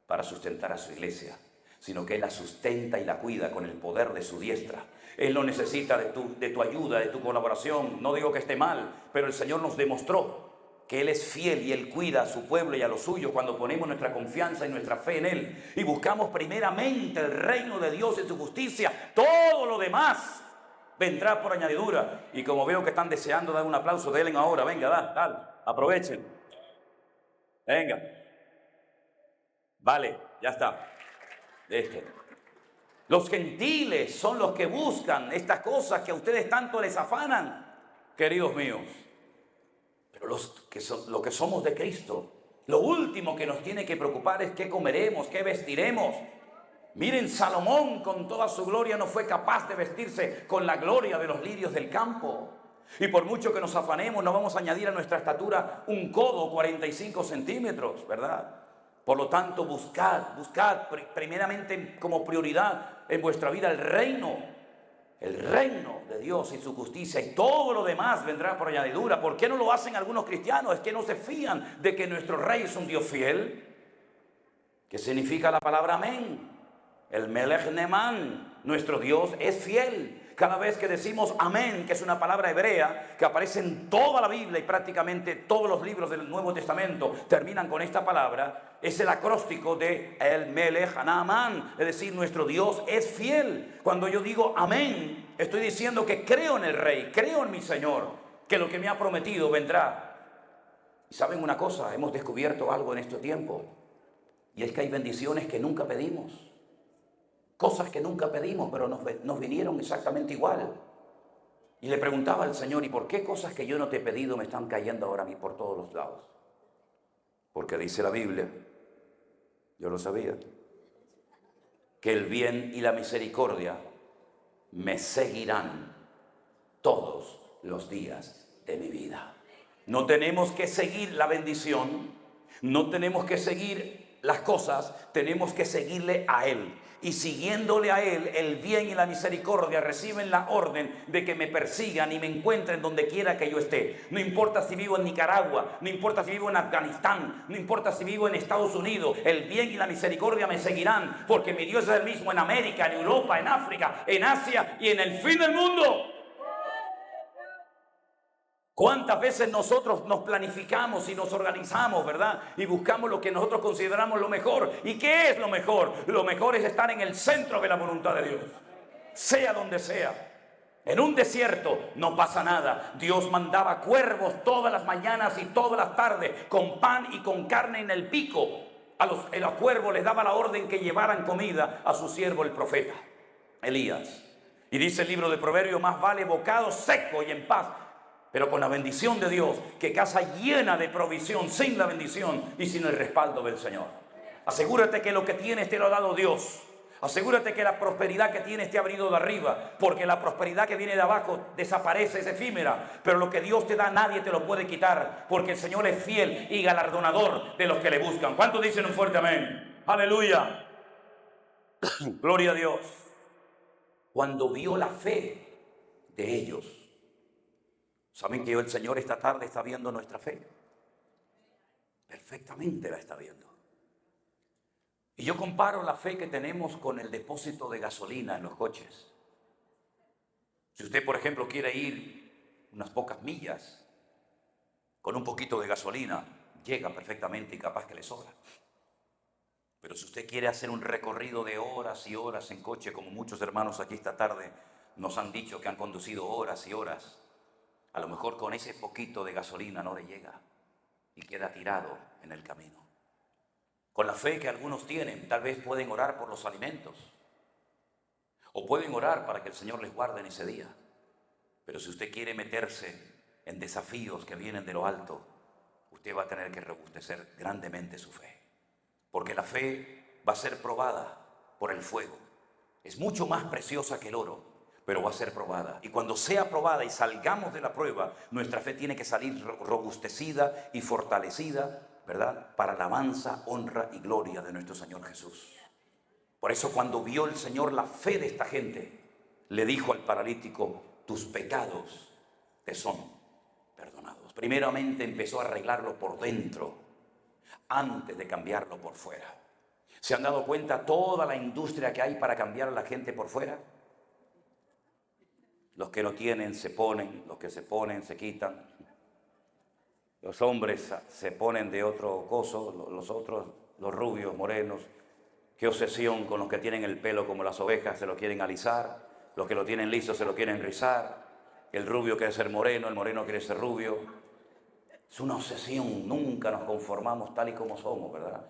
para sustentar a su iglesia, sino que Él la sustenta y la cuida con el poder de su diestra. Él no necesita de tu ayuda, de tu colaboración. No digo que esté mal, pero el Señor nos demostró que Él es fiel y Él cuida a su pueblo y a los suyos cuando ponemos nuestra confianza y nuestra fe en Él. Y buscamos primeramente el reino de Dios y su justicia. Todo lo demás vendrá por añadidura. Y como veo que están deseando dar un aplauso, denle ahora. Venga, dale, aprovechen. Venga. Vale, ya está. Los gentiles son los que buscan estas cosas que a ustedes tanto les afanan, queridos míos. Pero lo que somos de Cristo, lo último que nos tiene que preocupar es qué comeremos, qué vestiremos. Miren, Salomón con toda su gloria no fue capaz de vestirse con la gloria de los lirios del campo. Y por mucho que nos afanemos, no vamos a añadir a nuestra estatura un codo 45 centímetros, ¿verdad? Por lo tanto, buscad primeramente como prioridad en vuestra vida el reino de Dios y su justicia, y todo lo demás vendrá por añadidura. ¿Por qué no lo hacen algunos cristianos? Es que no se fían de que nuestro rey es un Dios fiel. ¿Qué significa la palabra amén? El Melech Neman, nuestro Dios es fiel. Cada vez que decimos amén, que es una palabra hebrea que aparece en toda la Biblia y prácticamente todos los libros del Nuevo Testamento terminan con esta palabra, es el acróstico de el Melech Neman, es decir, nuestro Dios es fiel. Cuando yo digo amén, estoy diciendo que creo en el Rey, creo en mi Señor, que lo que me ha prometido vendrá. Y saben una cosa, hemos descubierto algo en este tiempo, y es que hay bendiciones que nunca pedimos. Cosas que nunca pedimos, pero nos vinieron exactamente igual. Y le preguntaba al Señor, ¿y por qué cosas que yo no te he pedido me están cayendo ahora a mí por todos los lados? Porque dice la Biblia, yo lo sabía, que el bien y la misericordia me seguirán todos los días de mi vida. No tenemos que seguir la bendición, no tenemos que seguir las cosas, tenemos que seguirle a Él. Y siguiéndole a Él, el bien y la misericordia reciben la orden de que me persigan y me encuentren donde quiera que yo esté. No importa si vivo en Nicaragua, no importa si vivo en Afganistán, no importa si vivo en Estados Unidos, el bien y la misericordia me seguirán, porque mi Dios es el mismo en América, en Europa, en África, en Asia y en el fin del mundo. ¿Cuántas veces nosotros nos planificamos y nos organizamos, verdad? Y buscamos lo que nosotros consideramos lo mejor. ¿Y qué es lo mejor? Lo mejor es estar en el centro de la voluntad de Dios, sea donde sea. En un desierto no pasa nada. Dios mandaba cuervos todas las mañanas y todas las tardes con pan y con carne en el pico. A los cuervos les daba la orden que llevaran comida a su siervo el profeta Elías. Y dice el libro de Proverbios, más vale bocado seco y en paz, pero con la bendición de Dios, que casa llena de provisión sin la bendición y sin el respaldo del Señor. Asegúrate que lo que tienes te lo ha dado Dios. Asegúrate que la prosperidad que tienes te ha venido de arriba, porque la prosperidad que viene de abajo desaparece, es efímera, pero lo que Dios te da nadie te lo puede quitar, porque el Señor es fiel y galardonador de los que le buscan. ¿Cuántos dicen un fuerte amén? Aleluya. Gloria a Dios. Cuando vio la fe de ellos, ¿saben que el Señor esta tarde está viendo nuestra fe? Perfectamente la está viendo. Y yo comparo la fe que tenemos con el depósito de gasolina en los coches. Si usted, por ejemplo, quiere ir unas pocas millas con un poquito de gasolina, llega perfectamente y capaz que le sobra. Pero si usted quiere hacer un recorrido de horas y horas en coche, como muchos hermanos aquí esta tarde nos han dicho que han conducido horas y horas, a lo mejor con ese poquito de gasolina no le llega y queda tirado en el camino. Con la fe que algunos tienen, tal vez pueden orar por los alimentos o pueden orar para que el Señor les guarde en ese día. Pero si usted quiere meterse en desafíos que vienen de lo alto, usted va a tener que robustecer grandemente su fe. Porque la fe va a ser probada por el fuego. Es mucho más preciosa que el oro, pero va a ser probada. Y cuando sea probada y salgamos de la prueba, nuestra fe tiene que salir robustecida y fortalecida, ¿verdad? Para alabanza, honra y gloria de nuestro Señor Jesús. Por eso cuando vio el Señor la fe de esta gente, le dijo al paralítico, tus pecados te son perdonados. Primeramente empezó a arreglarlo por dentro, antes de cambiarlo por fuera. ¿Se han dado cuenta toda la industria que hay para cambiar a la gente por fuera? Los que no tienen se ponen, los que se ponen se quitan. Los hombres se ponen de otro coso, los otros, los rubios, morenos. Qué obsesión con los que tienen el pelo como las ovejas, se lo quieren alisar. Los que lo tienen liso se lo quieren rizar. El rubio quiere ser moreno, el moreno quiere ser rubio. Es una obsesión, nunca nos conformamos tal y como somos, ¿verdad?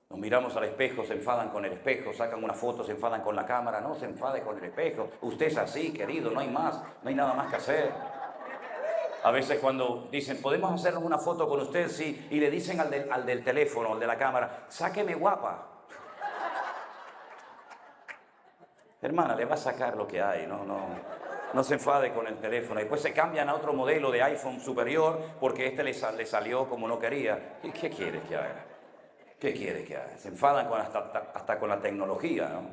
Nos miramos al espejo, se enfadan con el espejo, sacan una foto, se enfadan con la cámara. No se enfade con el espejo, usted es así, querido, no hay más, no hay nada más que hacer. A veces cuando dicen, ¿podemos hacernos una foto con usted? Sí, y le dicen al del teléfono, al de la cámara, sáqueme guapa. Hermana, le va a sacar lo que hay, no se enfade con el teléfono. Después se cambian a otro modelo de iPhone superior porque este le salió como no quería. ¿Y qué quiere que haga? ¿Qué quiere que haga? Se enfadan hasta con la tecnología, ¿no?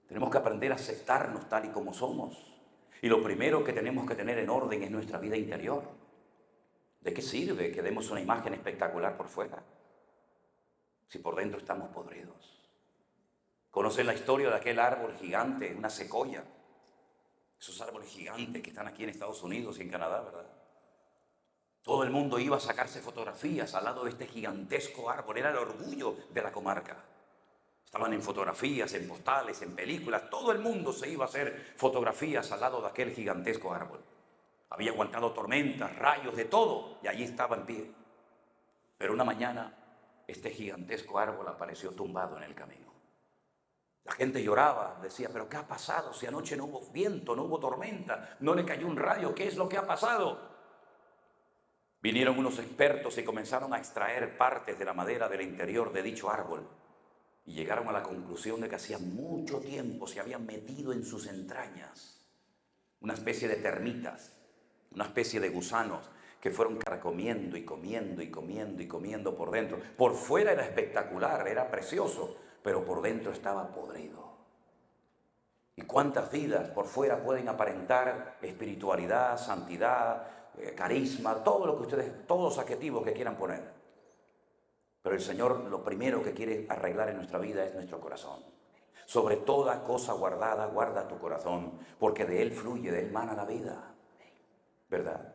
Tenemos que aprender a aceptarnos tal y como somos. Y lo primero que tenemos que tener en orden es nuestra vida interior. ¿De qué sirve que demos una imagen espectacular por fuera si por dentro estamos podridos? ¿Conocen la historia de aquel árbol gigante, una secoya? Esos árboles gigantes que están aquí en Estados Unidos y en Canadá, ¿verdad? Todo el mundo iba a sacarse fotografías al lado de este gigantesco árbol. Era el orgullo de la comarca. Estaban en fotografías, en postales, en películas. Todo el mundo se iba a hacer fotografías al lado de aquel gigantesco árbol. Había aguantado tormentas, rayos, de todo. Y allí estaba en pie. Pero una mañana, este gigantesco árbol apareció tumbado en el camino. La gente lloraba, decía, pero ¿qué ha pasado? Si anoche no hubo viento, no hubo tormenta, no le cayó un rayo, ¿qué es lo que ha pasado? Vinieron unos expertos y comenzaron a extraer partes de la madera del interior de dicho árbol y llegaron a la conclusión de que hacía mucho tiempo se habían metido en sus entrañas una especie de termitas, una especie de gusanos que fueron carcomiendo y comiendo y comiendo y comiendo por dentro. Por fuera era espectacular, era precioso, pero por dentro estaba podrido. ¿Y cuántas vidas por fuera pueden aparentar espiritualidad, santidad, carisma, todo lo que ustedes, todos los adjetivos que quieran poner? Pero el Señor lo primero que quiere arreglar en nuestra vida es nuestro corazón. Sobre toda cosa guardada, guarda tu corazón, porque de él fluye, de él mana la vida, ¿verdad?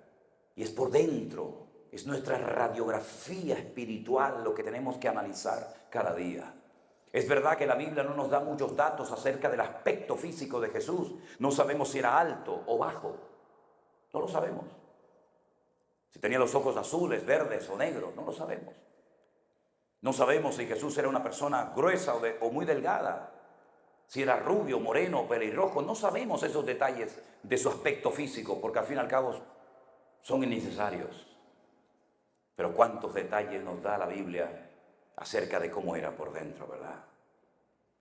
Y es por dentro, es nuestra radiografía espiritual lo que tenemos que analizar cada día. Es verdad que la Biblia no nos da muchos datos acerca del aspecto físico de Jesús. No sabemos si era alto o bajo, no lo sabemos. Si tenía los ojos azules, verdes o negros, no lo sabemos. No sabemos si Jesús era una persona gruesa o muy delgada, si era rubio, moreno, pelirrojo. No sabemos esos detalles de su aspecto físico, porque al fin y al cabo son innecesarios. Pero cuántos detalles nos da la Biblia acerca de cómo era por dentro, ¿verdad?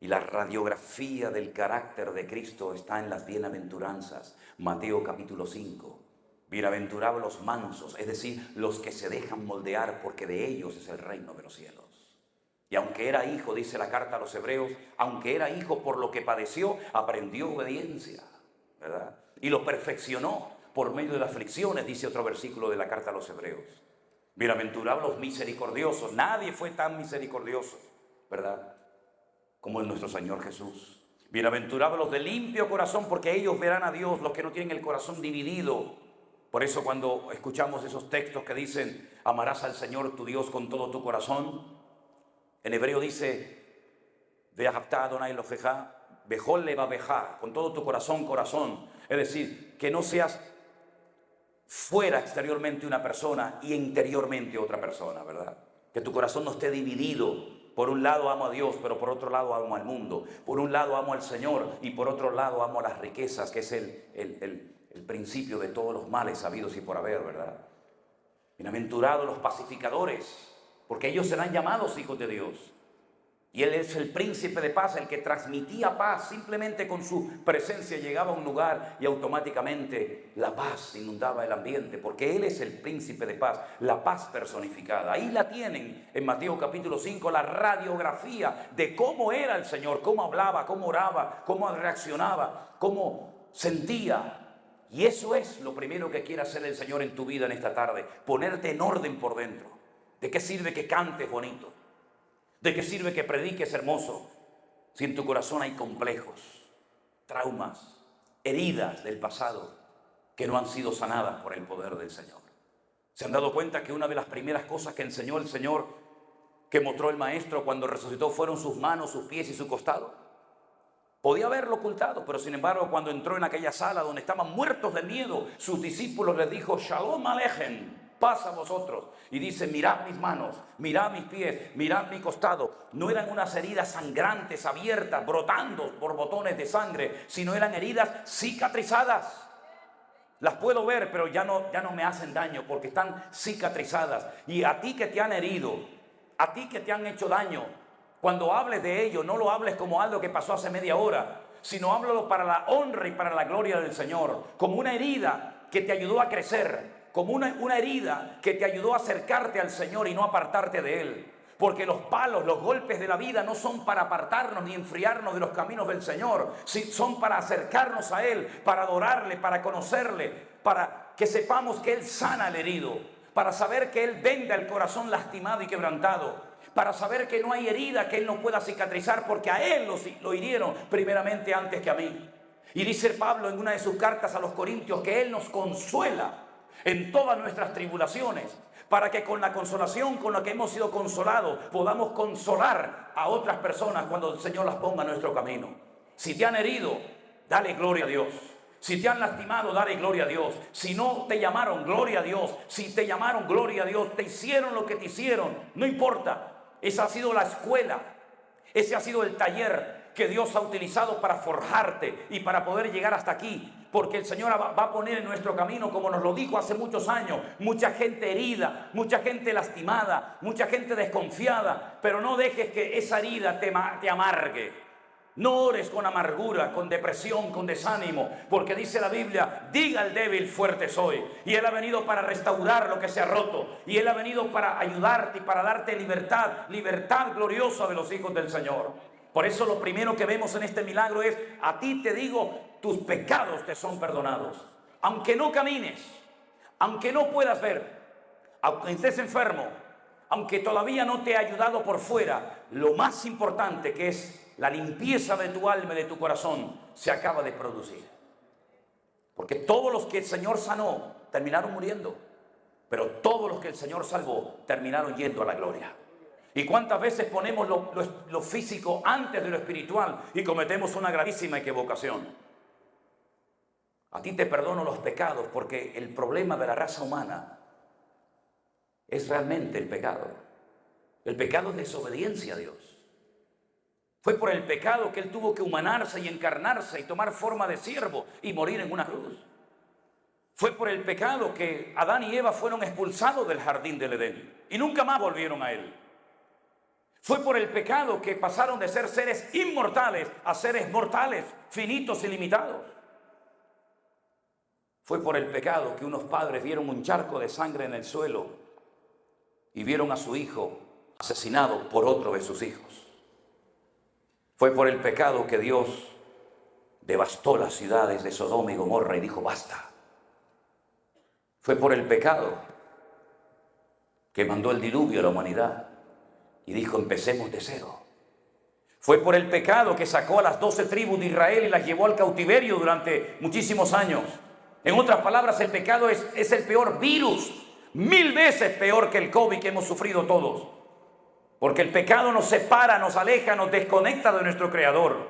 Y la radiografía del carácter de Cristo está en las bienaventuranzas. Mateo capítulo 5. Bienaventurados los mansos, es decir, los que se dejan moldear, porque de ellos es el reino de los cielos. Y aunque era hijo, dice la carta a los Hebreos, aunque era hijo, por lo que padeció, aprendió obediencia, ¿verdad? Y lo perfeccionó por medio de las aflicciones, dice otro versículo de la carta a los Hebreos. Bienaventurados los misericordiosos. Nadie fue tan misericordioso, ¿verdad?, como nuestro Señor Jesús. Bienaventurados los de limpio corazón, porque ellos verán a Dios, los que no tienen el corazón dividido. Por eso cuando escuchamos esos textos que dicen, amarás al Señor tu Dios con todo tu corazón, en hebreo dice, ve'ahavta Adonai Elohecha, bechol levavecha, con todo tu corazón, corazón. Es decir, que no seas fuera exteriormente una persona y interiormente otra persona, ¿verdad? Que tu corazón no esté dividido. Por un lado amo a Dios, pero por otro lado amo al mundo. Por un lado amo al Señor y por otro lado amo a las riquezas, que es el principio de todos los males habidos y por haber, ¿verdad? Bienaventurados los pacificadores, porque ellos serán llamados hijos de Dios. Y Él es el príncipe de paz, el que transmitía paz. Simplemente con su presencia llegaba a un lugar y automáticamente la paz inundaba el ambiente, porque Él es el príncipe de paz, la paz personificada. Ahí la tienen en Mateo capítulo 5, la radiografía de cómo era el Señor, cómo hablaba, cómo oraba, cómo reaccionaba, cómo sentía. Y eso es lo primero que quiere hacer el Señor en tu vida en esta tarde, ponerte en orden por dentro. ¿De qué sirve que cantes bonito? ¿De qué sirve que prediques hermoso si en tu corazón hay complejos, traumas, heridas del pasado que no han sido sanadas por el poder del Señor? ¿Se han dado cuenta que una de las primeras cosas que enseñó el Señor, que mostró el Maestro cuando resucitó, fueron sus manos, sus pies y su costado? Podía haberlo ocultado, pero sin embargo cuando entró en aquella sala donde estaban muertos de miedo, sus discípulos les dijo, Shalom Aleichem, paz a vosotros. Y dice, mirad mis manos, mirad mis pies, mirad mi costado. No eran unas heridas sangrantes, abiertas, brotando por botones de sangre, sino eran heridas cicatrizadas. Las puedo ver, pero ya no me hacen daño porque están cicatrizadas. Y a ti que te han herido, a ti que te han hecho daño, cuando hables de ello, no lo hables como algo que pasó hace media hora, sino háblalo para la honra y para la gloria del Señor, como una herida que te ayudó a crecer, como una herida que te ayudó a acercarte al Señor y no apartarte de Él. Porque los palos, los golpes de la vida no son para apartarnos ni enfriarnos de los caminos del Señor, son para acercarnos a Él, para adorarle, para conocerle, para que sepamos que Él sana al herido, para saber que Él venda el corazón lastimado y quebrantado, para saber que no hay herida que Él no pueda cicatrizar, porque a Él lo hirieron primeramente antes que a mí. Y dice Pablo en una de sus cartas a los Corintios que Él nos consuela en todas nuestras tribulaciones, para que con la consolación con la que hemos sido consolados podamos consolar a otras personas cuando el Señor las ponga en nuestro camino. Si te han herido, dale gloria a Dios. Si te han lastimado, dale gloria a Dios. Si no te llamaron, gloria a Dios. Si te llamaron, gloria a Dios. Te hicieron lo que te hicieron, no importa. Esa ha sido la escuela, ese ha sido el taller que Dios ha utilizado para forjarte y para poder llegar hasta aquí. Porque el Señor va a poner en nuestro camino, como nos lo dijo hace muchos años, mucha gente herida, mucha gente lastimada, mucha gente desconfiada. Pero no dejes que esa herida te amargue. No ores con amargura, con depresión, con desánimo, porque dice la Biblia, diga al débil, fuerte soy. Y Él ha venido para restaurar lo que se ha roto. Y Él ha venido para ayudarte y para darte libertad, libertad gloriosa de los hijos del Señor. Por eso lo primero que vemos en este milagro es, a ti te digo, tus pecados te son perdonados. Aunque no camines, aunque no puedas ver, aunque estés enfermo, aunque todavía no te ha ayudado por fuera, lo más importante, que es la limpieza de tu alma y de tu corazón, se acaba de producir. Porque todos los que el Señor sanó terminaron muriendo, pero todos los que el Señor salvó terminaron yendo a la gloria. ¿Y cuántas veces ponemos lo físico antes de lo espiritual y cometemos una gravísima equivocación? A ti te perdono los pecados, porque el problema de la raza humana es realmente el pecado. El pecado es desobediencia a Dios. Fue por el pecado que Él tuvo que humanarse y encarnarse y tomar forma de siervo y morir en una cruz. Fue por el pecado que Adán y Eva fueron expulsados del jardín del Edén y nunca más volvieron a Él. Fue por el pecado que pasaron de ser seres inmortales a seres mortales, finitos y limitados. Fue por el pecado que unos padres vieron un charco de sangre en el suelo y vieron a su hijo asesinado por otro de sus hijos. Fue por el pecado que Dios devastó las ciudades de Sodoma y Gomorra y dijo basta. Fue por el pecado que mandó el diluvio a la humanidad y dijo empecemos de cero. Fue por el pecado que sacó a las 12 tribus de Israel y las llevó al cautiverio durante muchísimos años. En otras palabras, el pecado es el peor virus, 1000 veces peor que el COVID que hemos sufrido todos. Porque el pecado nos separa, nos aleja, nos desconecta de nuestro Creador.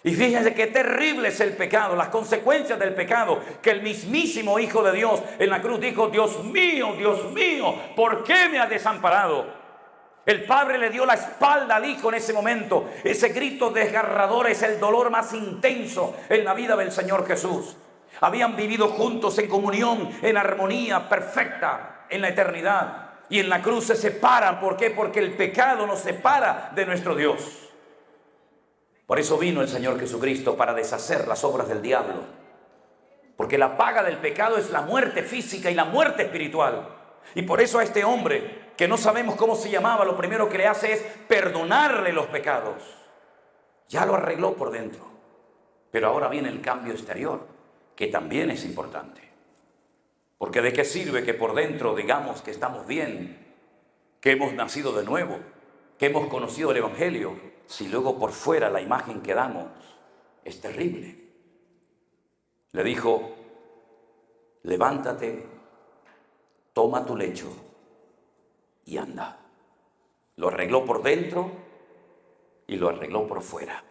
Y fíjense qué terrible es el pecado, las consecuencias del pecado, que el mismísimo Hijo de Dios en la cruz dijo, Dios mío, ¿por qué me has desamparado? El Padre le dio la espalda al Hijo en ese momento. Ese grito desgarrador es el dolor más intenso en la vida del Señor Jesús. Habían vivido juntos en comunión, en armonía perfecta en la eternidad. Y en la cruz se separan. ¿Por qué? Porque el pecado nos separa de nuestro Dios. Por eso vino el Señor Jesucristo, para deshacer las obras del diablo. Porque la paga del pecado es la muerte física y la muerte espiritual. Y por eso a este hombre, que no sabemos cómo se llamaba, lo primero que le hace es perdonarle los pecados. Ya lo arregló por dentro. Pero ahora viene el cambio exterior, que también es importante. Porque ¿de qué sirve que por dentro digamos que estamos bien, que hemos nacido de nuevo, que hemos conocido el Evangelio, si luego por fuera la imagen que damos es terrible? Le dijo, levántate, toma tu lecho y anda. Lo arregló por dentro y lo arregló por fuera.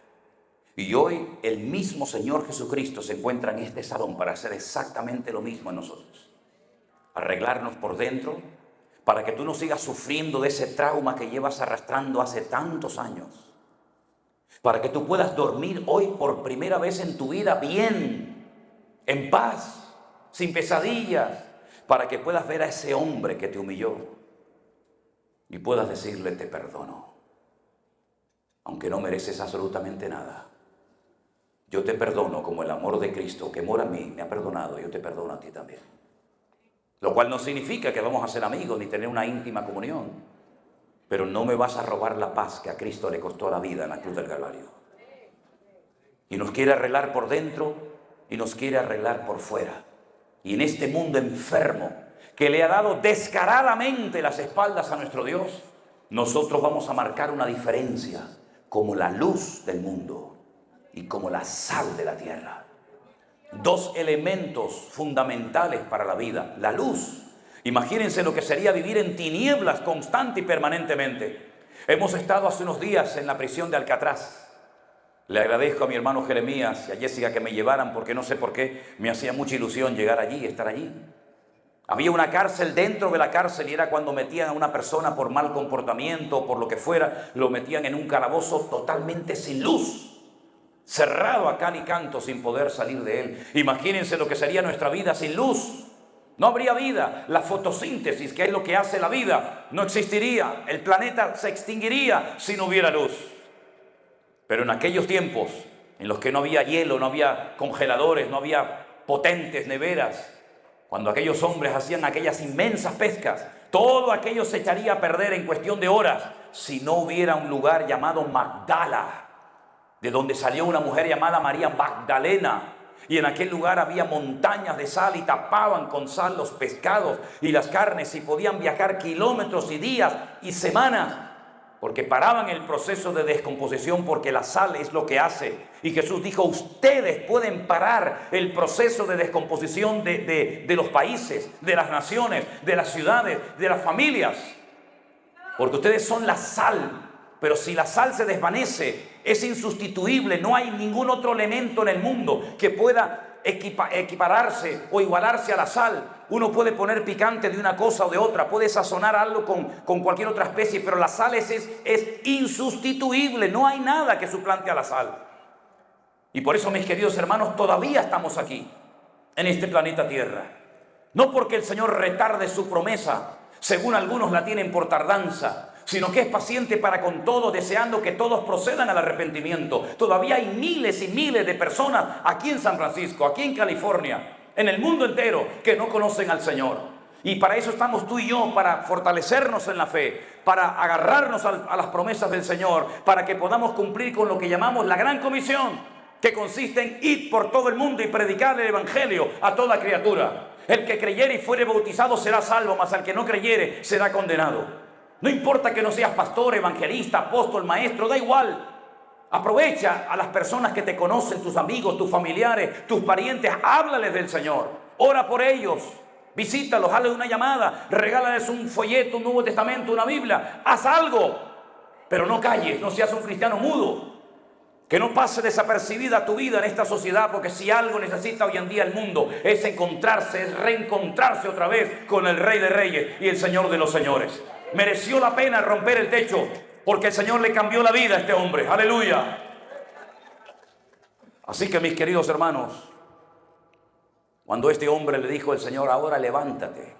Y hoy el mismo Señor Jesucristo se encuentra en este salón para hacer exactamente lo mismo en nosotros. Arreglarnos por dentro para que tú no sigas sufriendo de ese trauma que llevas arrastrando hace tantos años. Para que tú puedas dormir hoy por primera vez en tu vida bien, en paz, sin pesadillas. Para que puedas ver a ese hombre que te humilló y puedas decirle te perdono. Aunque no mereces absolutamente nada. Yo te perdono como el amor de Cristo que mora en mí me ha perdonado, yo te perdono a ti también. Lo cual no significa que vamos a ser amigos ni tener una íntima comunión. Pero no me vas a robar la paz que a Cristo le costó la vida en la cruz del Calvario. Y nos quiere arreglar por dentro y nos quiere arreglar por fuera. Y en este mundo enfermo que le ha dado descaradamente las espaldas a nuestro Dios, nosotros vamos a marcar una diferencia como la luz del mundo y como la sal de la tierra. Dos elementos fundamentales para la vida. La luz. Imagínense lo que sería vivir en tinieblas constante y permanentemente. Hemos estado hace unos días en la prisión de Alcatraz. Le agradezco a mi hermano Jeremías y a Jessica que me llevaran, porque no sé por qué me hacía mucha ilusión llegar allí y estar allí. Había una cárcel dentro de la cárcel y era cuando metían a una persona por mal comportamiento o por lo que fuera, lo metían en un calabozo totalmente sin luz. cerrado a cal y canto sin poder salir de él. Imagínense lo que sería nuestra vida sin luz. No habría vida. La fotosíntesis, que es lo que hace la vida, no existiría. El planeta se extinguiría si no hubiera luz. Pero en aquellos tiempos en los que no había hielo, no había congeladores, no había potentes neveras, cuando aquellos hombres hacían aquellas inmensas pescas, todo aquello se echaría a perder en cuestión de horas si no hubiera un lugar llamado Magdala, de donde salió una mujer llamada María Magdalena. Y en aquel lugar había montañas de sal y tapaban con sal los pescados y las carnes, y podían viajar kilómetros y días y semanas, porque paraban el proceso de descomposición, porque la sal es lo que hace. Y Jesús dijo: ustedes pueden parar el proceso de descomposición de los países, de las naciones, de las ciudades, de las familias, porque ustedes son la sal. Pero si la sal se desvanece, es insustituible. No hay ningún otro elemento en el mundo que pueda equipararse o igualarse a la sal. Uno puede poner picante de una cosa o de otra, puede sazonar algo con cualquier otra especie, pero la sal es insustituible. No hay nada que suplante a la sal. Y por eso, mis queridos hermanos, todavía estamos aquí, en este planeta Tierra. No porque el Señor retarde su promesa, según algunos la tienen por tardanza, sino que es paciente para con todos, deseando que todos procedan al arrepentimiento. Todavía hay miles y miles de personas aquí en San Francisco, aquí en California, en el mundo entero, que no conocen al Señor. Y para eso estamos tú y yo, para fortalecernos en la fe, para agarrarnos a las promesas del Señor, para que podamos cumplir con lo que llamamos la gran comisión, que consiste en ir por todo el mundo y predicar el Evangelio a toda criatura. El que creyere y fuere bautizado será salvo, mas al que no creyere será condenado. No importa que no seas pastor, evangelista, apóstol, maestro, da igual. Aprovecha a las personas que te conocen, tus amigos, tus familiares, tus parientes, háblales del Señor, ora por ellos, visítalos, hazles una llamada, regálales un folleto, un Nuevo Testamento, una Biblia, haz algo, pero no calles, no seas un cristiano mudo. Que no pase desapercibida tu vida en esta sociedad, porque si algo necesita hoy en día el mundo es encontrarse, es reencontrarse otra vez con el Rey de Reyes y el Señor de los Señores. Mereció la pena romper el techo, porque el Señor le cambió la vida a este hombre. ¡Aleluya! Así que, mis queridos hermanos, cuando este hombre le dijo al Señor: ahora levántate,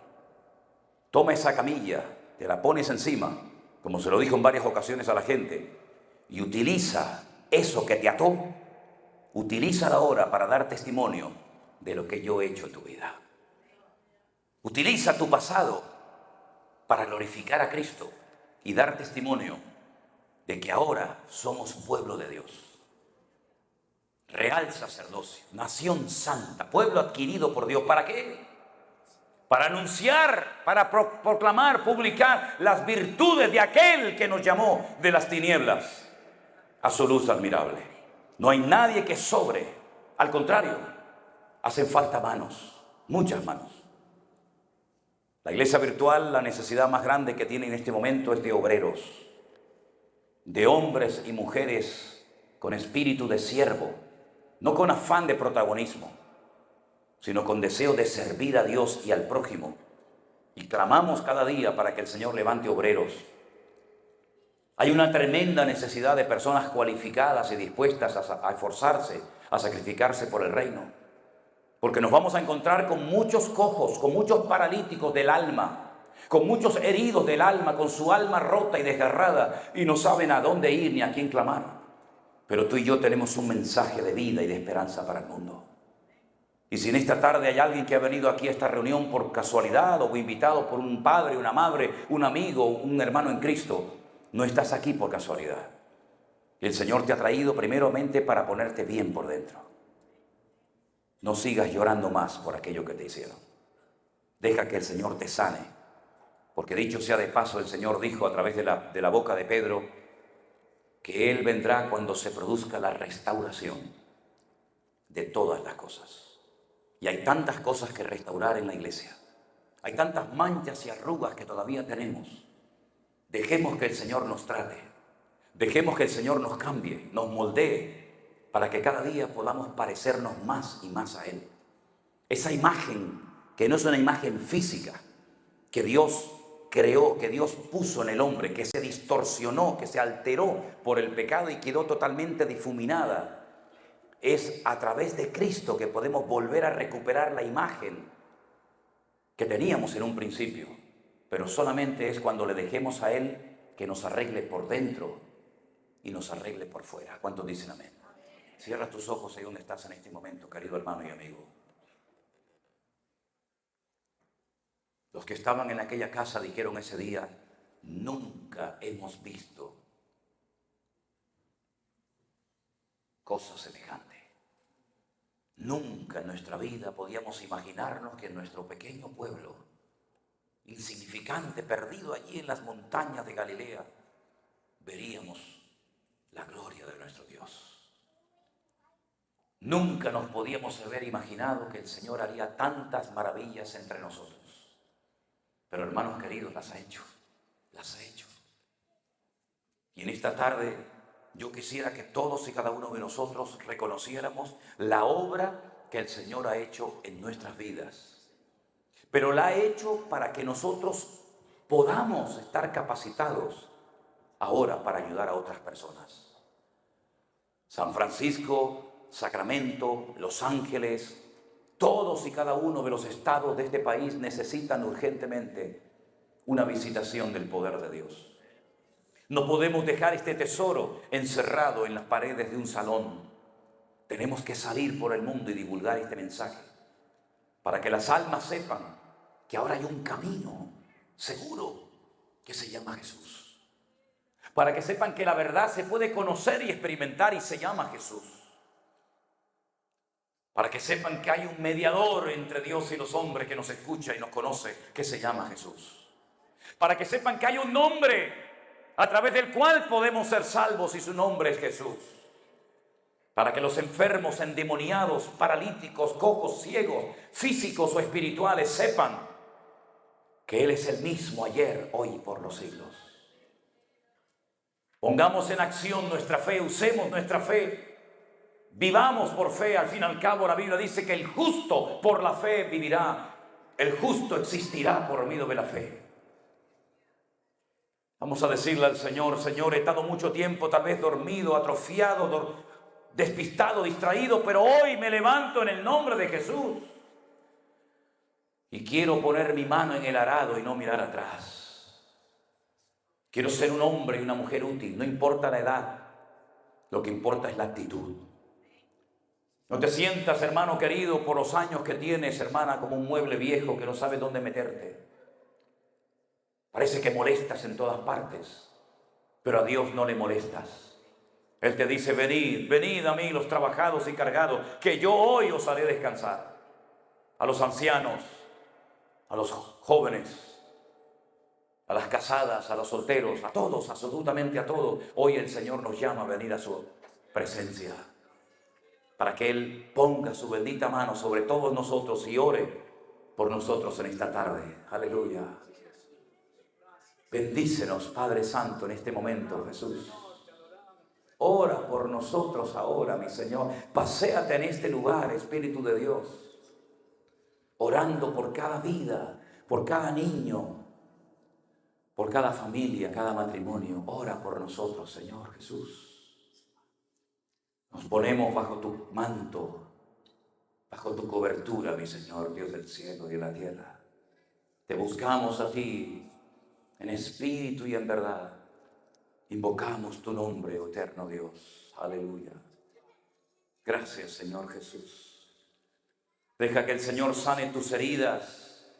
toma esa camilla, te la pones encima, como se lo dijo en varias ocasiones a la gente, y utiliza eso que te ató, utilízalo ahora para dar testimonio de lo que yo he hecho en tu vida. Utiliza tu pasado para glorificar a Cristo y dar testimonio de que ahora somos pueblo de Dios, real sacerdocio, nación santa, pueblo adquirido por Dios. ¿Para qué? Para anunciar, para proclamar, publicar las virtudes de aquel que nos llamó de las tinieblas a su luz admirable. No hay nadie que sobre, al contrario, hacen falta manos, muchas manos. La iglesia virtual, la necesidad más grande que tiene en este momento es de obreros, de hombres y mujeres con espíritu de siervo, no con afán de protagonismo, sino con deseo de servir a Dios y al prójimo. Y clamamos cada día para que el Señor levante obreros. Hay una tremenda necesidad de personas cualificadas y dispuestas a esforzarse, a sacrificarse por el reino. Porque nos vamos a encontrar con muchos cojos, con muchos paralíticos del alma, con muchos heridos del alma, con su alma rota y desgarrada, y no saben a dónde ir ni a quién clamar. Pero tú y yo tenemos un mensaje de vida y de esperanza para el mundo. Y si en esta tarde hay alguien que ha venido aquí a esta reunión por casualidad o invitado por un padre, una madre, un amigo, un hermano en Cristo, no estás aquí por casualidad. El Señor te ha traído primeramente para ponerte bien por dentro. No sigas llorando más por aquello que te hicieron. Deja que el Señor te sane. Porque dicho sea de paso, el Señor dijo a través de la boca de Pedro que Él vendrá cuando se produzca la restauración de todas las cosas. Y hay tantas cosas que restaurar en la iglesia. Hay tantas manchas y arrugas que todavía tenemos. Dejemos que el Señor nos trate. Dejemos que el Señor nos cambie, nos moldee, para que cada día podamos parecernos más y más a Él. Esa imagen, que no es una imagen física, que Dios creó, que Dios puso en el hombre, que se distorsionó, que se alteró por el pecado y quedó totalmente difuminada. Es a través de Cristo que podemos volver a recuperar la imagen que teníamos en un principio, pero solamente es cuando le dejemos a Él que nos arregle por dentro y nos arregle por fuera. ¿Cuántos dicen amén? Cierra tus ojos ahí donde estás en este momento, querido hermano y amigo. Los que estaban en aquella casa dijeron ese día: nunca hemos visto cosa semejante. Nunca en nuestra vida podíamos imaginarnos que en nuestro pequeño pueblo, insignificante, perdido allí en las montañas de Galilea, veríamos la gloria de nuestro Dios. Nunca nos podíamos haber imaginado que el Señor haría tantas maravillas entre nosotros. Pero hermanos queridos, las ha hecho. Y en esta tarde yo quisiera que todos y cada uno de nosotros reconociéramos la obra que el Señor ha hecho en nuestras vidas. Pero la ha hecho para que nosotros podamos estar capacitados ahora para ayudar a otras personas. San Francisco, Sacramento, Los Ángeles, todos y cada uno de los estados de este país necesitan urgentemente una visitación del poder de Dios. No podemos dejar este tesoro encerrado en las paredes de un salón. Tenemos que salir por el mundo y divulgar este mensaje para que las almas sepan que ahora hay un camino seguro que se llama Jesús. Para que sepan que la verdad se puede conocer y experimentar y se llama Jesús. Para que sepan que hay un mediador entre Dios y los hombres que nos escucha y nos conoce, que se llama Jesús. Para que sepan que hay un nombre a través del cual podemos ser salvos y su nombre es Jesús. Para que los enfermos, endemoniados, paralíticos, cojos, ciegos, físicos o espirituales sepan que Él es el mismo ayer, hoy y por los siglos. Pongamos en acción nuestra fe, usemos nuestra fe. Vivamos por fe. Al fin y al cabo la Biblia dice que el justo por la fe vivirá. El justo existirá por medio de la fe. Vamos a decirle al Señor: Señor, he estado mucho tiempo tal vez dormido, atrofiado, despistado, distraído, pero hoy me levanto en el nombre de Jesús. Y quiero poner mi mano en el arado y no mirar atrás. Quiero ser un hombre y una mujer útil, no importa la edad. Lo que importa es la actitud. No te sientas, hermano querido, por los años que tienes, hermana, como un mueble viejo que no sabes dónde meterte. Parece que molestas en todas partes, pero a Dios no le molestas. Él te dice: venid, venid a mí los trabajados y cargados, que yo hoy os haré descansar. A los ancianos, a los jóvenes, a las casadas, a los solteros, a todos, absolutamente a todos. Hoy el Señor nos llama a venir a su presencia, para que Él ponga su bendita mano sobre todos nosotros y ore por nosotros en esta tarde. Aleluya. Bendícenos, Padre Santo, en este momento, Jesús. Ora por nosotros ahora, mi Señor. Paséate en este lugar, Espíritu de Dios, orando por cada vida, por cada niño, por cada familia, cada matrimonio. Ora por nosotros, Señor Jesús. Nos ponemos bajo tu manto, bajo tu cobertura, mi Señor, Dios del cielo y de la tierra. Te buscamos a ti en espíritu y en verdad. Invocamos tu nombre, oh eterno Dios. Aleluya. Gracias, Señor Jesús. Deja que el Señor sane tus heridas.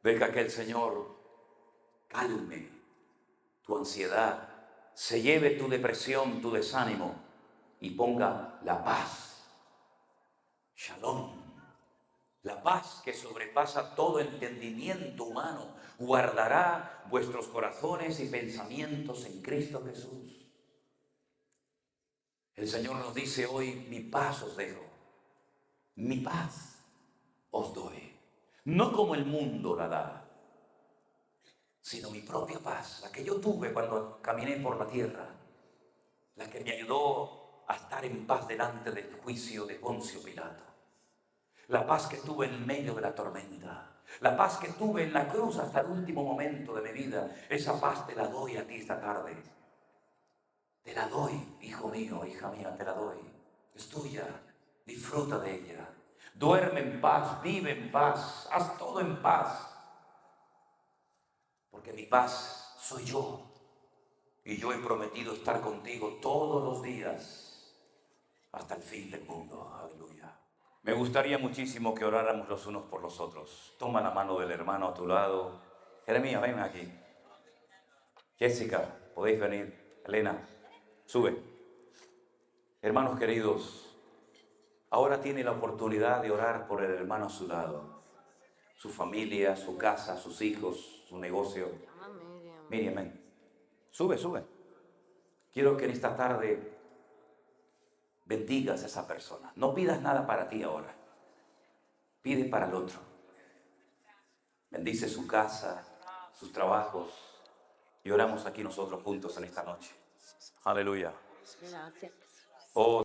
Deja que el Señor calme tu ansiedad, se lleve tu depresión, tu desánimo y ponga la paz. Shalom. La paz que sobrepasa todo entendimiento humano guardará vuestros corazones y pensamientos en Cristo Jesús. El Señor nos dice hoy: mi paz os dejo, mi paz os doy. No como el mundo la da, sino mi propia paz, la que yo tuve cuando caminé por la tierra, la que me ayudó a estar en paz delante del juicio de Poncio Pilato. La paz que tuve en medio de la tormenta, la paz que tuve en la cruz hasta el último momento de mi vida. Esa paz te la doy a ti esta tarde. Te la doy, hijo mío, hija mía, te la doy. es tuya, disfruta de ella. Duerme en paz, vive en paz, haz todo en paz. Porque mi paz soy yo. Y yo he prometido estar contigo todos los días hasta el fin del mundo. Aleluya. Me gustaría muchísimo que oráramos los unos por los otros. Toma la mano del hermano a tu lado. Jeremías, ven aquí. Jessica, podéis venir. Elena, sube. Hermanos queridos, ahora tiene la oportunidad de orar por el hermano a su lado. Su familia, su casa, sus hijos, su negocio. Miriam, ven. Sube, sube. Quiero que en esta tarde bendigas a esa persona. No pidas nada para ti ahora. Pide para el otro. Bendice su casa, sus trabajos. Y oramos aquí nosotros juntos en esta noche. Aleluya. Gracias. Oh,